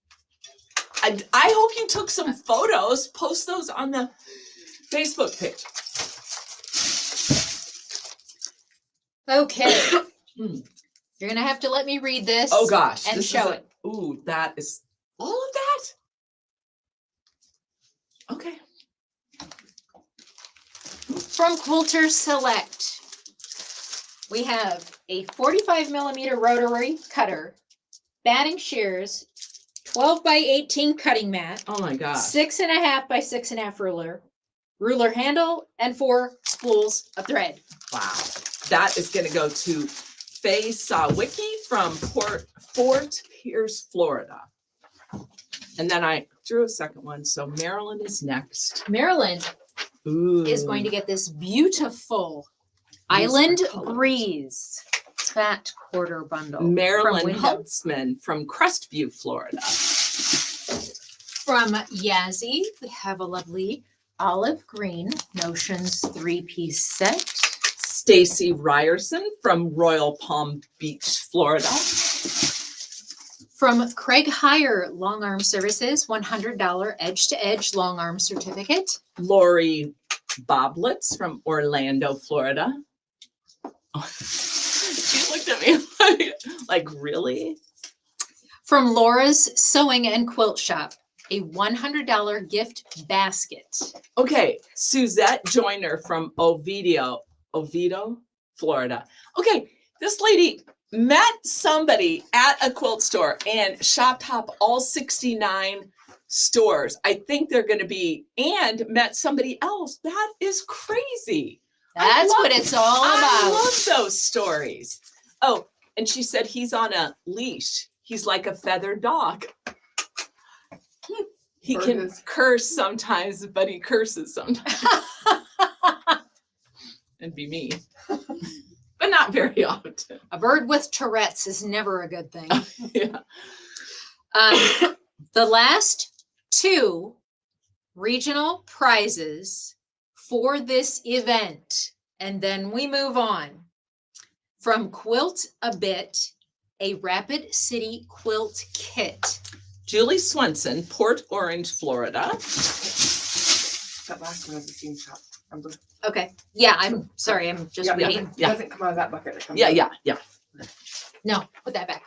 I hope you took some photos. Post those on the Facebook page. Okay. You're gonna have to let me read this. Oh gosh. And this show is it. Ooh, that is all of that? Okay. From Quilter Select, we have a 45 millimeter rotary cutter, batting shears, 12 by 18 cutting mat, Oh my gosh. 6.5 by 6.5 ruler handle, and 4 spools of thread. Wow. That is going to go to Faye Sawicki from Fort Pierce, Florida. And then I drew a second one. So Marilyn is next. Maryland Ooh. is going to get this beautiful These are Island colors. Breeze fat quarter bundle. Marilyn from Wyndham. Huntsman from Crestview, Florida. From Yazzie, we have a lovely olive green Notions 3-piece set. Stacy Ryerson from Royal Palm Beach, Florida. From Craig Hire Long Arm Services, $100 edge-to-edge long arm certificate. Lori Boblets from Orlando, Florida. She looked at me like, really? From Laura's Sewing and Quilt Shop, a $100 gift basket. Okay, Suzette Joyner from Oviedo, Florida. Okay, this lady met somebody at a quilt store and shop hop all 69 stores. I think they're going to be, and met somebody else. That is crazy. That's what it's all I about. love those stories. Oh, and she said he's on a leash. He's like a feathered dog. He Or can his- curse sometimes, but he curses sometimes. And be me. But not very often. A bird with Tourette's is never a good thing. Yeah. The last two regional prizes for this event, and then we move on. From Quilt a Bit, a Rapid City quilt kit. Julie Swenson, Port Orange, Florida. That last one was a seam shop. Remember? Okay, yeah, I'm sorry, I'm just Yeah, waiting. It doesn't come out of that bucket. It comes Yeah, out. yeah, yeah. No, put that back.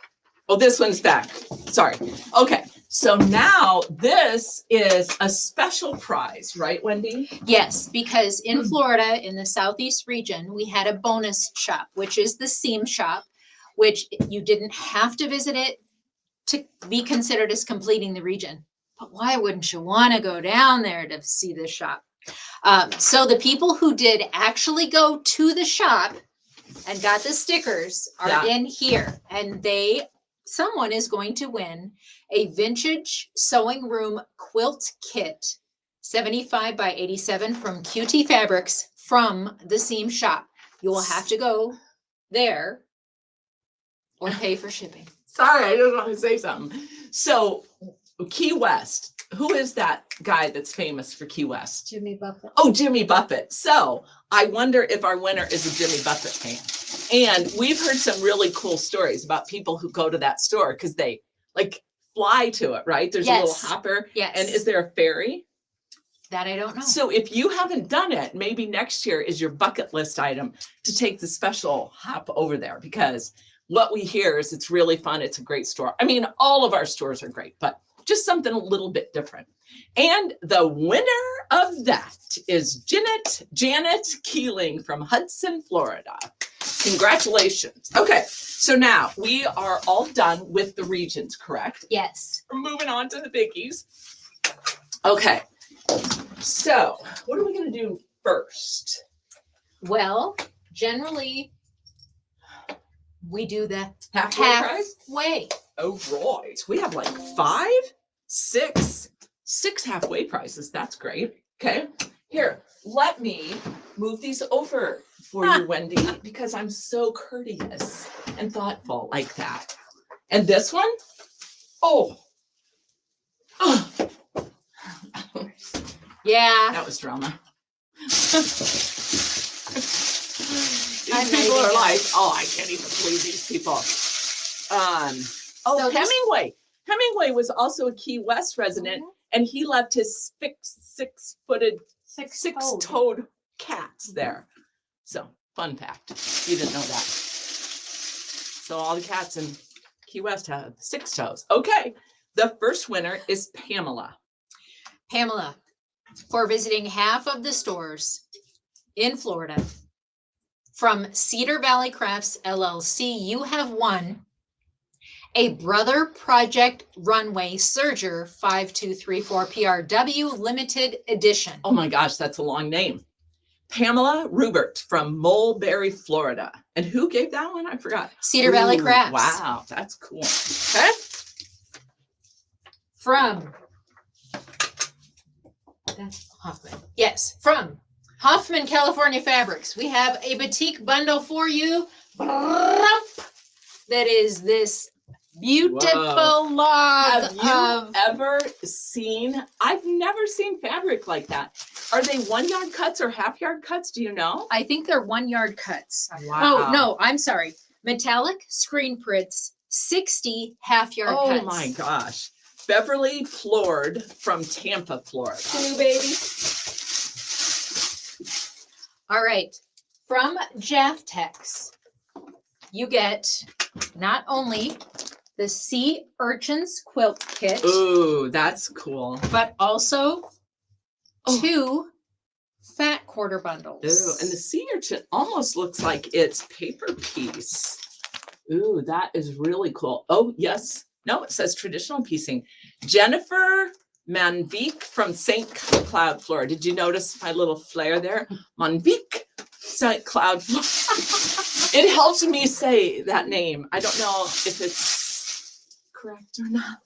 Oh, this one's back. Sorry. Okay. So now this is a special prize, right, Wendy? Yes, because in Florida, in the Southeast region, we had a bonus shop, which is the seam shop, which you didn't have to visit it to be considered as completing the region. But why wouldn't you want to go down there to see this shop? So the people who did actually go to the shop and got the stickers are Yeah. in here, and someone is going to win a vintage sewing room quilt kit, 75 by 87 from QT Fabrics from the seam shop. You will have to go there or pay for shipping. Sorry, I just want to say something. So Key West, who is that guy that's famous for Key West? Jimmy Buffett. Oh, Jimmy Buffett. So I wonder if our winner is a Jimmy Buffett fan. And we've heard some really cool stories about people who go to that store because they like fly to it, right? There's a little Yes. hopper. Yes. And is there a ferry? That I don't know. So if you haven't done it, maybe next year is your bucket list item to take the special hop over there, because what we hear is it's really fun. It's a great store. I mean, all of our stores are great, but just something a little bit different. And the winner of that is Janet Keeling from Hudson, Florida. Congratulations. Okay, so now we are all done with the regions, correct? Yes. We're moving on to the biggies. Okay, so what are we gonna do first? Well, generally, we do the Halfway prize? halfway. Oh, right. We have like 6 halfway prizes. That's great. Okay. Here, let me move these over for you, Wendy, because I'm so courteous and thoughtful like that. And this one? Oh. Oh. Yeah. That was drama. These I'm people ready are to like, oh, I can't even believe these people. So this- Hemingway. Hemingway was also a Key West resident, and he left his six-footed, six-toed cats there. So, fun fact. You didn't know that. So all the cats in Key West have 6 toes. Okay. The first winner is Pamela. Pamela, for visiting half of the stores in Florida from Cedar Valley Crafts LLC, you have won a Brother Project Runway Serger 5234 PRW limited edition. Oh my gosh, that's a long name. Pamela Rubert from Mulberry, Florida. And who gave that one? I forgot. Cedar Valley Ooh, Crafts. Wow, that's cool. Okay. From that's Hoffman. Yes, from Hoffman California Fabrics. We have a batik bundle for you. That is this beautiful Whoa. log Have you of ever seen? I've never seen fabric like that. Are they 1-yard cuts or half-yard cuts? Do you know? I think they're 1-yard cuts. Wow. Oh no, I'm sorry. Metallic screen prints, 60 half-yard Oh cuts. my gosh. Beverly Plord from Tampa, Florida. Blue baby. All right. From Jaftex, you get not only the Sea Urchins quilt kit, Ooh, that's cool. but also Oh. 2 fat quarter bundles. Ooh, and the sea urchin almost looks like it's paper piece. Ooh, that is really cool. Oh, yes. No, it says traditional piecing. Jennifer Manvik from St. Cloud, Florida. Did you notice my little flair there? Manvik, St. Cloud, Florida. It helps me say that name. I don't know if it's correct or not.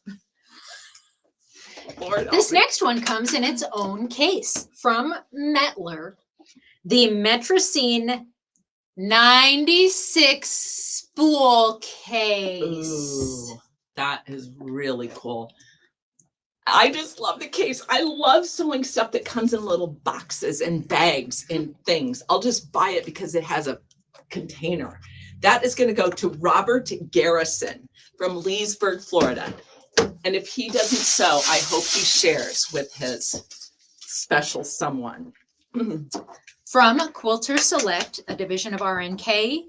Lord, This help me. next one comes in its own case from Metler, the Metroscene 96 spool case. Ooh, that is really cool. I just love the case. I love sewing stuff that comes in little boxes and bags and things. I'll just buy it because it has a container. That is going to go to Robert Garrison from Leesburg, Florida. And if he doesn't sew, I hope he shares with his special someone. From Quilter Select, a division of RNK,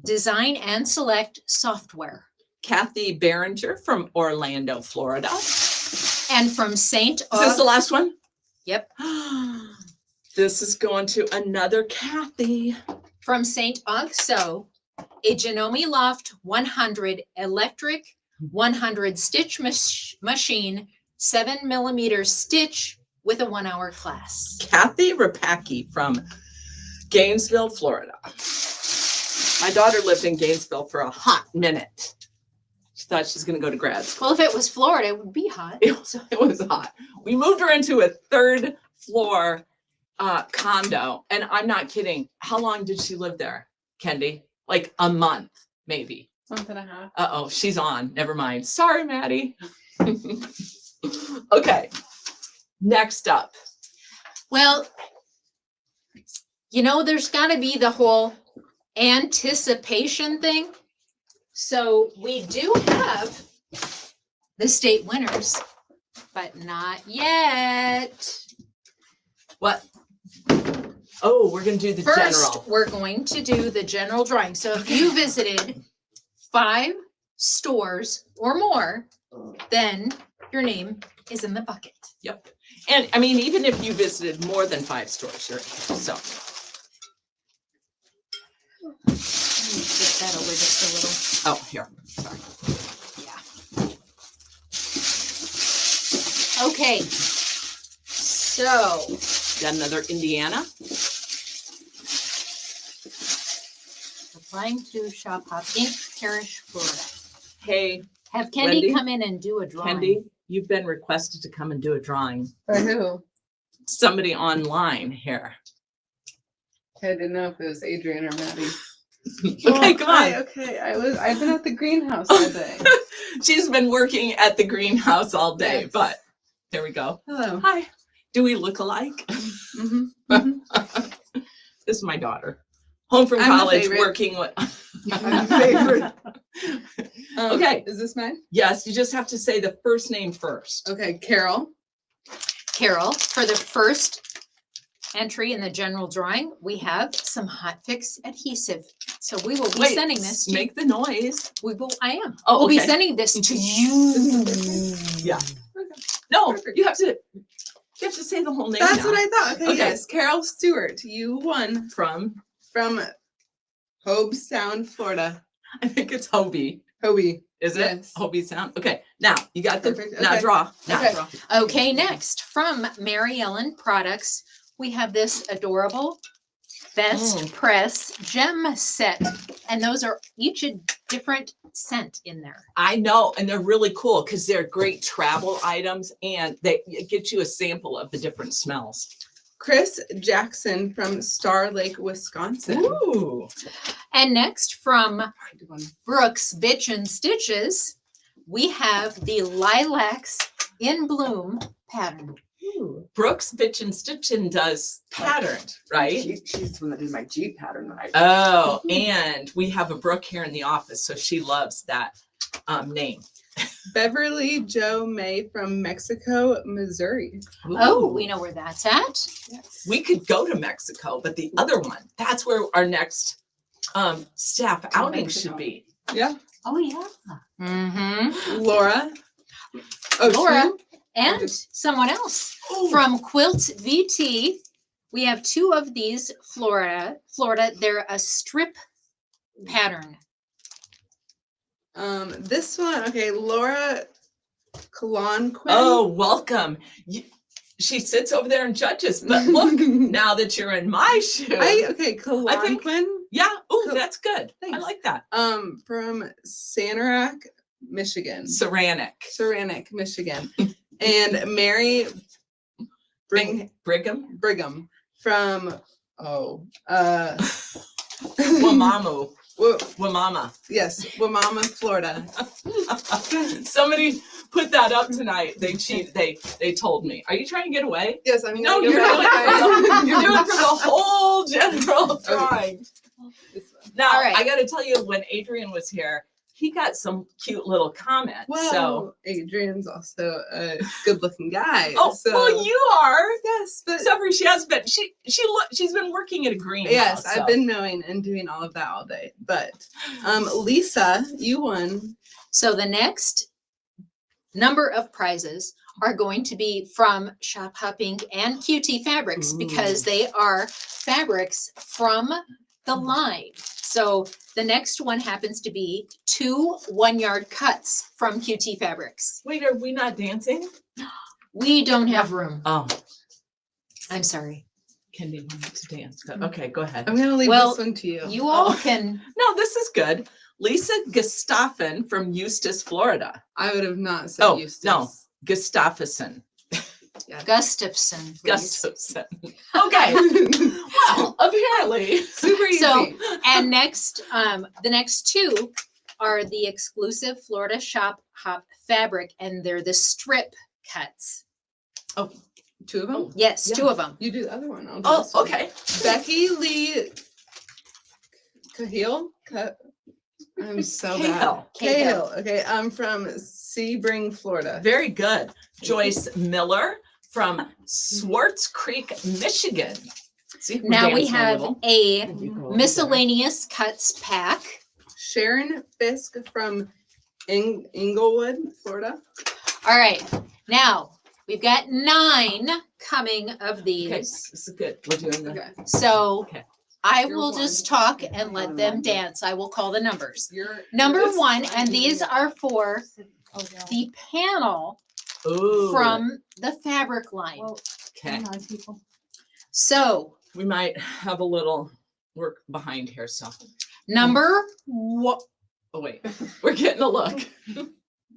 Design and Select Software. Kathy Behringer from Orlando, Florida. And from St. Is this the last one? Yep. This is going to another Kathy. From St. Aug Sew, a Janome Loft 100 electric 100 stitch machine, 7mm stitch with a 1 hour class. Kathy Rapacki from Gainesville, Florida. My daughter lived in Gainesville for a hot minute. She thought she's going to go to grad school. Well, if it was Florida, it would be hot. It was hot. We moved her into a 3rd floor condo. And I'm not kidding. How long did she live there, Kendi? Like a month, maybe. Month and a half. Uh-oh, she's on. Never mind. Sorry, Maddie. Okay. Next up. Well, you know, there's got to be the whole anticipation thing. So we do have the state winners, but not yet. What? Oh, we're going to do the First, general. we're going to do the general drawing. So if you visited 5 stores or more, then your name is in the bucket. Yep. And I mean, even if you visited more than 5 stores, you're so. Let me flip that over just a little. Oh, here. Sorry. Okay. So Got another Indiana. applying to Shop Hop Inc., Parish, Florida. Hey, Have Kendi Wendy? come in and do a drawing. Kendi, you've been requested to come and do a drawing. By who? Somebody online here. I didn't know if it was Adrian or Maddie. Okay, come on. I've been at the greenhouse all day. She's been working at the greenhouse all day, Yes. but there we go. Hello. Hi. Do we look alike? Mhm. This is my daughter. Home from I'm the college, favorite. working with. I'm the favorite. Okay. Is this mine? Yes, you just have to say the first name first. Okay, Carol. Carol, for the first entry in the general drawing, we have some Hot Fix adhesive. So we will be Wait, sending this to Make the noise. I am. Oh, We'll be okay. sending this to you. Yeah. No, Perfect. you have to say the whole name. That's now. what I thought. Okay, Okay. yes, Carol Stewart. You won From, from Hobe Sound, Florida. I think it's Hobie. Hobie. Is it? Yes. Hobie Sound? Okay, now you got the, Perfect, now okay. draw, now Okay. draw. Okay, next from Mary Ellen Products, we have this adorable Best Press gem set. And those are each a different scent in there. I know, and they're really cool because they're great travel items and it get you a sample of the different smells. Chris Jackson from Star Lake, Wisconsin. Ooh. And next from Good one. Brooks Bitch and Stitches, we have the Lilacs in Bloom pattern. Brooks Bitch and Stitchin does patterned, right? She's the one that did my G pattern that I. Oh, and we have a Brooke here in the office, so she loves that name. Beverly Joe May from Mexico, Missouri. Oh, Ooh. we know where that's at. Yes. We could go to Mexico, but the other one, that's where our next staff outing should Mexico. be. Yeah. Oh, yeah. Mm-hmm. Laura. Oh, Laura. two? And someone else Ooh. from Quilt VT. We have 2 of these Florida. They're a strip pattern. This one, okay, Laura Kalonquin. Oh, welcome. She sits over there and judges, but look, now that you're in my shoe. Okay, I think- Kalonquin. Yeah, oh, Cool. that's good. I Thanks. like that. From Sanarak, Michigan. Saranic. Saranac, Michigan. And Mary Brigham? Brigham from Wamamu. Wa- Wamama. yes, Wamama, Florida. Somebody put that up tonight. They cheated. They told me. Are you trying to get away? Yes, I mean No, you're doing it for the whole general drawing. Now, All right. I got to tell you, when Adrian was here, he got some cute little comments. Well, So, Adrian's also a good-looking guy. oh, so well, you are. yes, but Except for she's been working at a greenhouse. yes, so. I've been mowing and doing all of that all day. But Lisa, you won. So the next number of prizes are going to be from Shop Hopping and QT Fabrics because they are fabrics from the line. So the next one happens to be 2 1-yard cuts from QT Fabrics. Wait, are we not dancing? We don't have room. Oh, I'm sorry. Kendi wanted to dance. But okay, go ahead. I'm gonna leave Well, this one to you. You all can, No, this is good. Lisa Gustafson from Eustis, Florida. I would have not said Oh, Eustace. no. Gustafson. Gustafson, please. Gustafson. Okay. Well, apparently. Super easy. So, and next, the next 2 are the exclusive Florida Shop Hop fabric, and they're the strip cuts. 2 of them. Yes, Yeah. 2 of them. You do the other one. I'll do Oh, this one. okay. Becky Lee Cahill. I'm so bad. Cahill. Cahill. Okay, I'm from Sebring, Florida. Very good. Joyce Miller from Swartz Creek, Michigan. See, we're Now we dancing a have little. a You go over there. miscellaneous cuts pack. Sharon Fisk from Inglewood, Florida. All right, now we've got 9 coming of Okay, these. this is good. We're doing the. Okay. So Okay. I You're will one. just talk and let them dance. I will call the numbers. You're Number this- 1, and these are for the panel Ooh. from the fabric line. Okay. So We might have a little work behind here. So, number 1, oh wait, we're getting a look.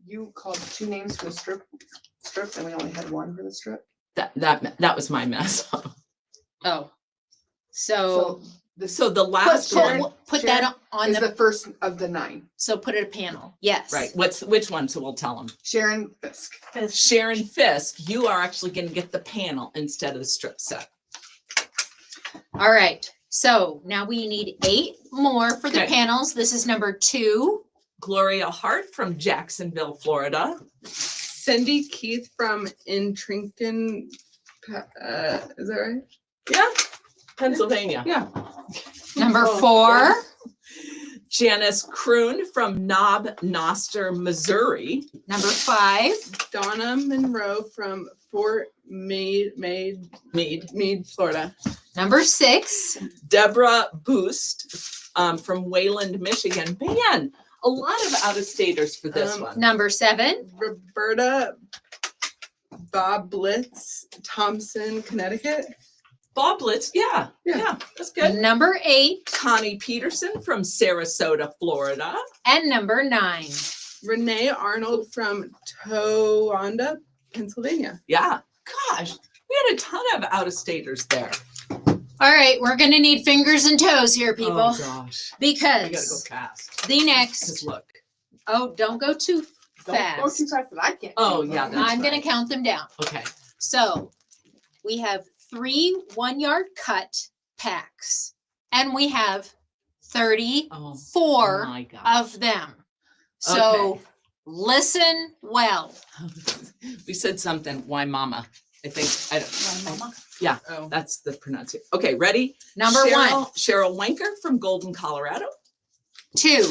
You called 2 names for the strip, and we only had 1 for the strip. That was my mess. oh, so This So the put, last Sharon- one, put Sharon that on is the, the first of the 9. so put it a panel. Yes. right? Which one? So we'll tell them. Sharon Fisk. Sharon Fisk, you are actually going to get the panel instead of the strip set. All right. So now we need 8 more for the Okay. panels. This is number 2. Gloria Hart from Jacksonville, Florida. Cindy Keith from Intrincan. Is that right? Yeah, Pennsylvania. Yeah. Number Oh, 4. Janice Kroon from Knob Noster, Missouri. Number 5. Donna Monroe from Fort Meade, Mead. Florida. Number 6. Deborah Boost from Wayland, Michigan. Man, a lot of out-of-staters for this one. Number 7. Roberta Bob Blitz, Thompson, Connecticut. Bob Blitz, yeah, that's good. Number 8. Connie Peterson from Sarasota, Florida. And number 9. Renee Arnold from Towanda, Pennsylvania. Yeah, gosh, we had a ton of out-of-staters there. All right. We're going to need fingers and toes here, people. Oh gosh, we gotta go Because fast. the Because next, look, don't go too Don't go fast. too fast, but I can't. Oh, keep yeah, up. that's I'm going right. to count them down. okay, So we have 3 1-yard cut packs, and we have 34 my God. of them. So listen well. We said something. Why, Mama? I think I don't. Oh. That's the pronunciation. Okay, ready? Number Cheryl Wanker from Golden, Colorado. 2.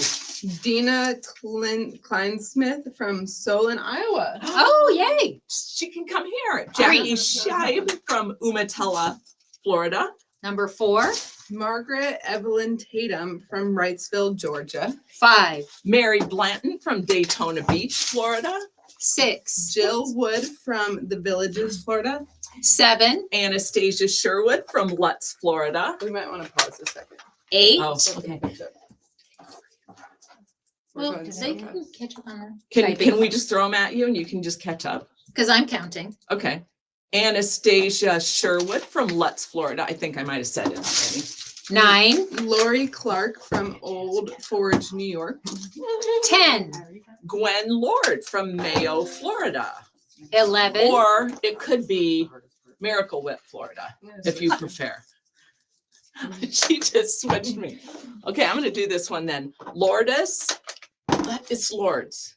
Dina Kleinsmith from Solon, Iowa. Oh, yay. She can come here. Jackie Scheib from Umatilla, Florida. Number 4. Margaret Evelyn Tatum from Wrightsville, Georgia. 5. Mary Blanton from Daytona Beach, Florida. 6. Jill Wood from The Villages, Florida. 7. Anastasia Sherwood from Lutz, Florida. We might want to pause a second. 8. Oh, okay. We're Well, going they so can fast. catch up on Can typing. we just throw them at you and you can just catch up? because I'm counting. Okay. Anastasia Sherwood from Lutz, Florida. I think I might have said it already. 9, Lori Clark from Old Forge, New York. 10, Gwen Lord from Mayo, Florida. 11, Or it could be Miracle Whip, Florida, if you prefer. She just switched me. Okay, I'm going to do this one then. Lourdes. It's Lords.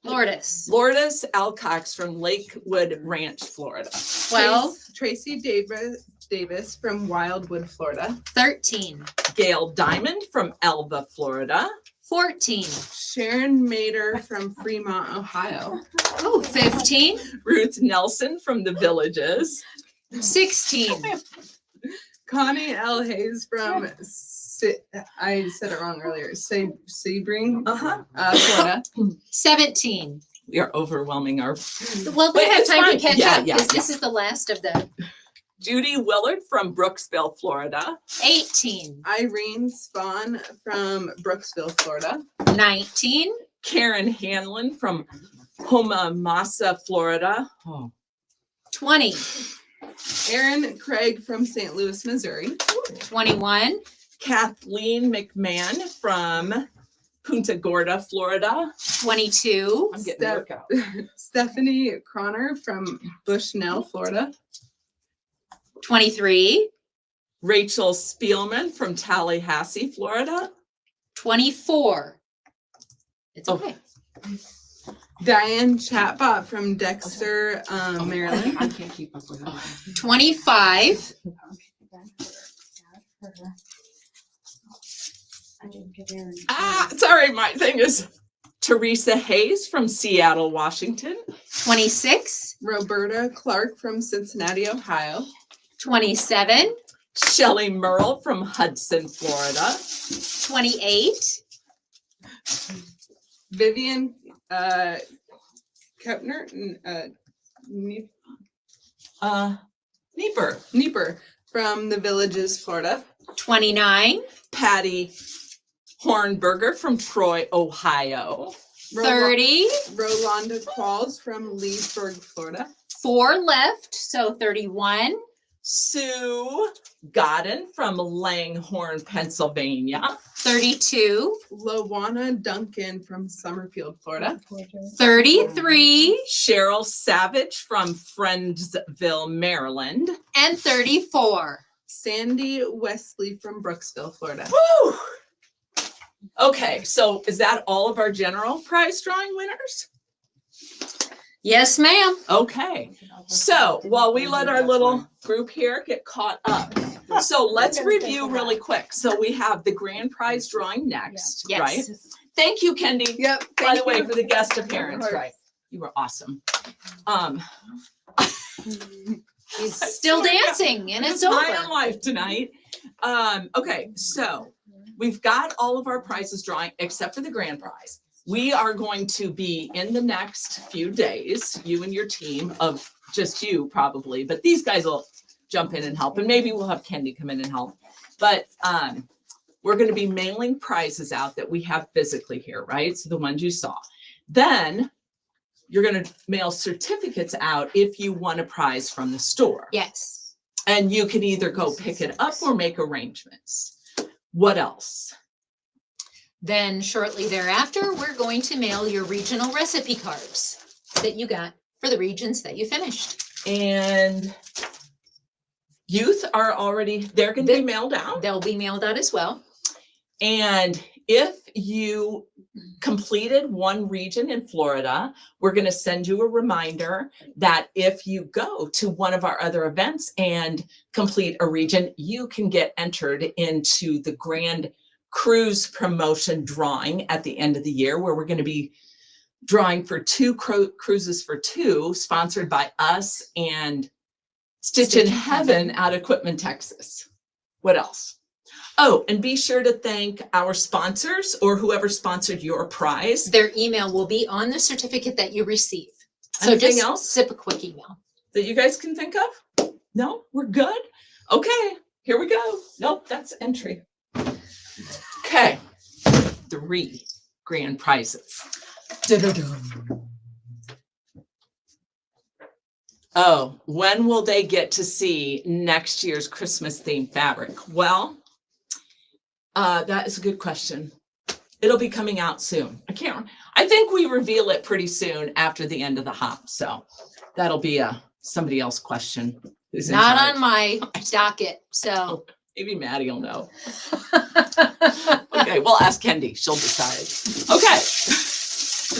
Lourdes. Lourdes Alcox from Lakewood Ranch, Florida. 12, Tracy Davis from Wildwood, Florida. 13, Gail Diamond from Elva, Florida. 14, Sharon Mader from Fremont, Ohio. oh, 15, Ruth Nelson from The Villages. 16, Connie L. Hayes from, I said it wrong earlier, Sebring, Florida. 17. We are overwhelming our Well, we Wait, have it's time fine. to catch Yeah, up yeah, because this is the last of the Judy Willard from Brooksville, Florida. 18, Irene Spawn from Brooksville, Florida. 19, Karen Hanlon from Homamasa, Florida. Oh. 20, Aaron Craig from St. Louis, Missouri. 21, Kathleen McMahon from Punta Gorda, Florida. 22, I'm getting a workout. Stephanie Croner from Bushnell, Florida. 23, Rachel Spielman from Tallahassee, Florida. 24. It's Oh. okay. Diane Chatbot from Dexter, Maryland. I can't keep up with it. 25, Sorry, my thing is Teresa Hayes from Seattle, Washington. 26, Roberta Clark from Cincinnati, Ohio. 27, Shelley Merle from Hudson, Florida. 28, Vivian Kepner, Nieper from the Villages, Florida. 29, Patty Hornberger from Troy, Ohio. 30, Rolanda Qualls from Leesburg, Florida. 4 left, so 31, Sue Godden from Langhorne, Pennsylvania. 32, Lawana Duncan from Summerfield, Florida. 33, Cheryl Savage from Friendsville, Maryland. and 34. Sandy Wesley from Brooksville, Florida. Woo! Okay, so is that all of our general prize drawing winners? Yes, ma'am. Okay, so while we let our little group here get caught up, so let's review really quick. So we have the grand prize drawing next, Yes. right? Thank you, Kendi. Yep. By the way, for the guest appearance, right? You were awesome. She's still dancing and it's my over. own life tonight. Okay, so we've got all of our prizes drawing except for the grand prize. We are going to be in the next few days, you and your team of just you probably, but these guys will jump in and help, and maybe we'll have Kendi come in and help. But we're going to be mailing prizes out that we have physically here, right? So the ones you saw. Then you're going to mail certificates out if you won a prize from the store. Yes. And you can either go pick it up or make arrangements. What else? Then shortly thereafter, we're going to mail your regional recipe cards that you got for the regions that you finished. And youth are already, they're going to be mailed out. They'll be mailed out as well. And if you completed one region in Florida, we're going to send you a reminder that if you go to one of our other events and complete a region, you can get entered into the Grand Cruise promotion drawing at the end of the year, where we're going to be drawing for 2 cruises for 2, sponsored by us and Stitch in Heaven out of Quitman, Texas. What else? Oh, and be sure to thank our sponsors or whoever sponsored your prize. Their email will be on the certificate that you receive. So Anything just else sip a quick email. that you guys can think of? No, we're good. Okay, here we go. Nope, that's entry. Okay, 3 grand prizes. Da-da-dum. Oh, when will they get to see next year's Christmas themed fabric? Well, that is a good question. It'll be coming out soon. I think we reveal it pretty soon after the end of the hop. So that'll be somebody else question. Who's in Not charge. on my docket, so. Maybe Maddie will know. Okay, we'll ask Kendi. She'll decide. Okay,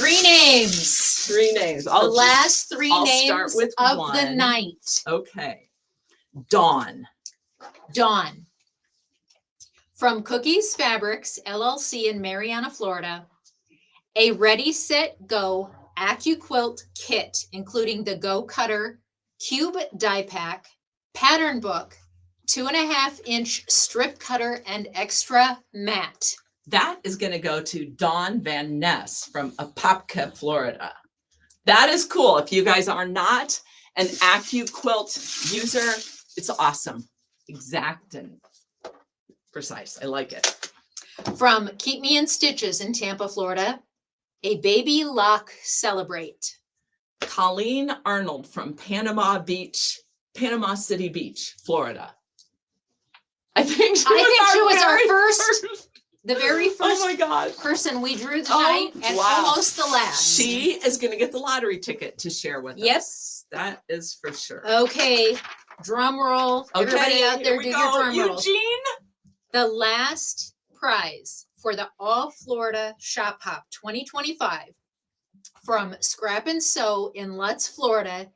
3 names. 3 names. The last 3 I'll start names with of the one. night. Okay. Dawn. Dawn. From Cookies Fabrics, LLC in Marianna, Florida. A Ready, Set, Go AccuQuilt kit, including the Go Cutter, Cube Die Pack, Pattern Book, 2.5-inch strip cutter, and extra mat. That is going to go to Dawn Van Ness from Apopka, Florida. That is cool. If you guys are not an AccuQuilt user, it's awesome. Exact and precise. I like it. From Keep Me in Stitches in Tampa, Florida. A Baby Lock Celebrate. Colleen Arnold from Panama City Beach, Florida. I think she was our first. The very first Oh my God. person we drew Oh, tonight, and wow. almost the last. She is going to get the lottery ticket to share with Yep. us. That is for sure. Okay, drum roll. Everybody out there, here we do go. your drum roll. Eugene. The last prize for the All Florida Shop Hop 2025 from Scrap and Sew in Lutz, Florida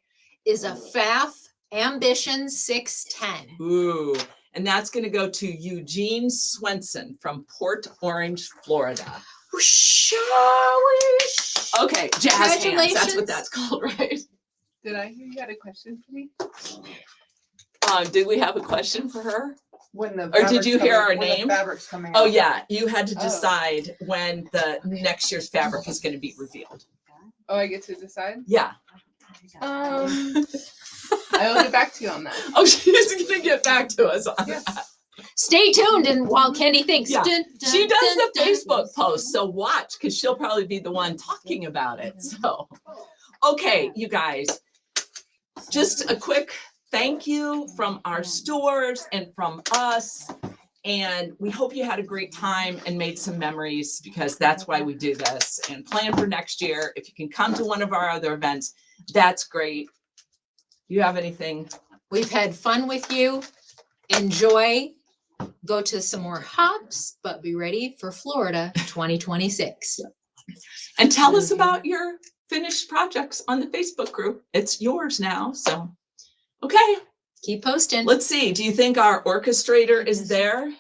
is a Pfaff Ambition 610. Ooh, and that's going to go to Eugene Swenson from Port Orange, Florida. Whoosh, whoosh. Okay, jazz hands. That's Congratulations. what that's called, right? Did I hear you had a question for me? Did we have a question for her? When the Or did you fabric's hear coming- our when the name? fabric's coming Oh out. yeah, you had to Oh. decide when the next year's fabric is going to be revealed. Oh, I get to decide? Yeah. I will get back to you on that. Oh, she's going to get back to us on Yeah. that. Stay tuned, and while Kendi thinks, Yeah. dun, dun, She does dun, the dun. Facebook post, so watch because she'll probably be the one talking about it. So, okay, you guys, just a quick thank you from our stores and from us. And we hope you had a great time and made some memories because that's why we do this and plan for next year. If you can come to one of our other events, that's great. You have anything? We've had fun with you. Enjoy. Go to some more hops, but be ready for Florida 2026. And tell us about your finished projects on the Facebook group. It's yours now. So, okay, Keep posting. let's see. Do you think our orchestrator is there?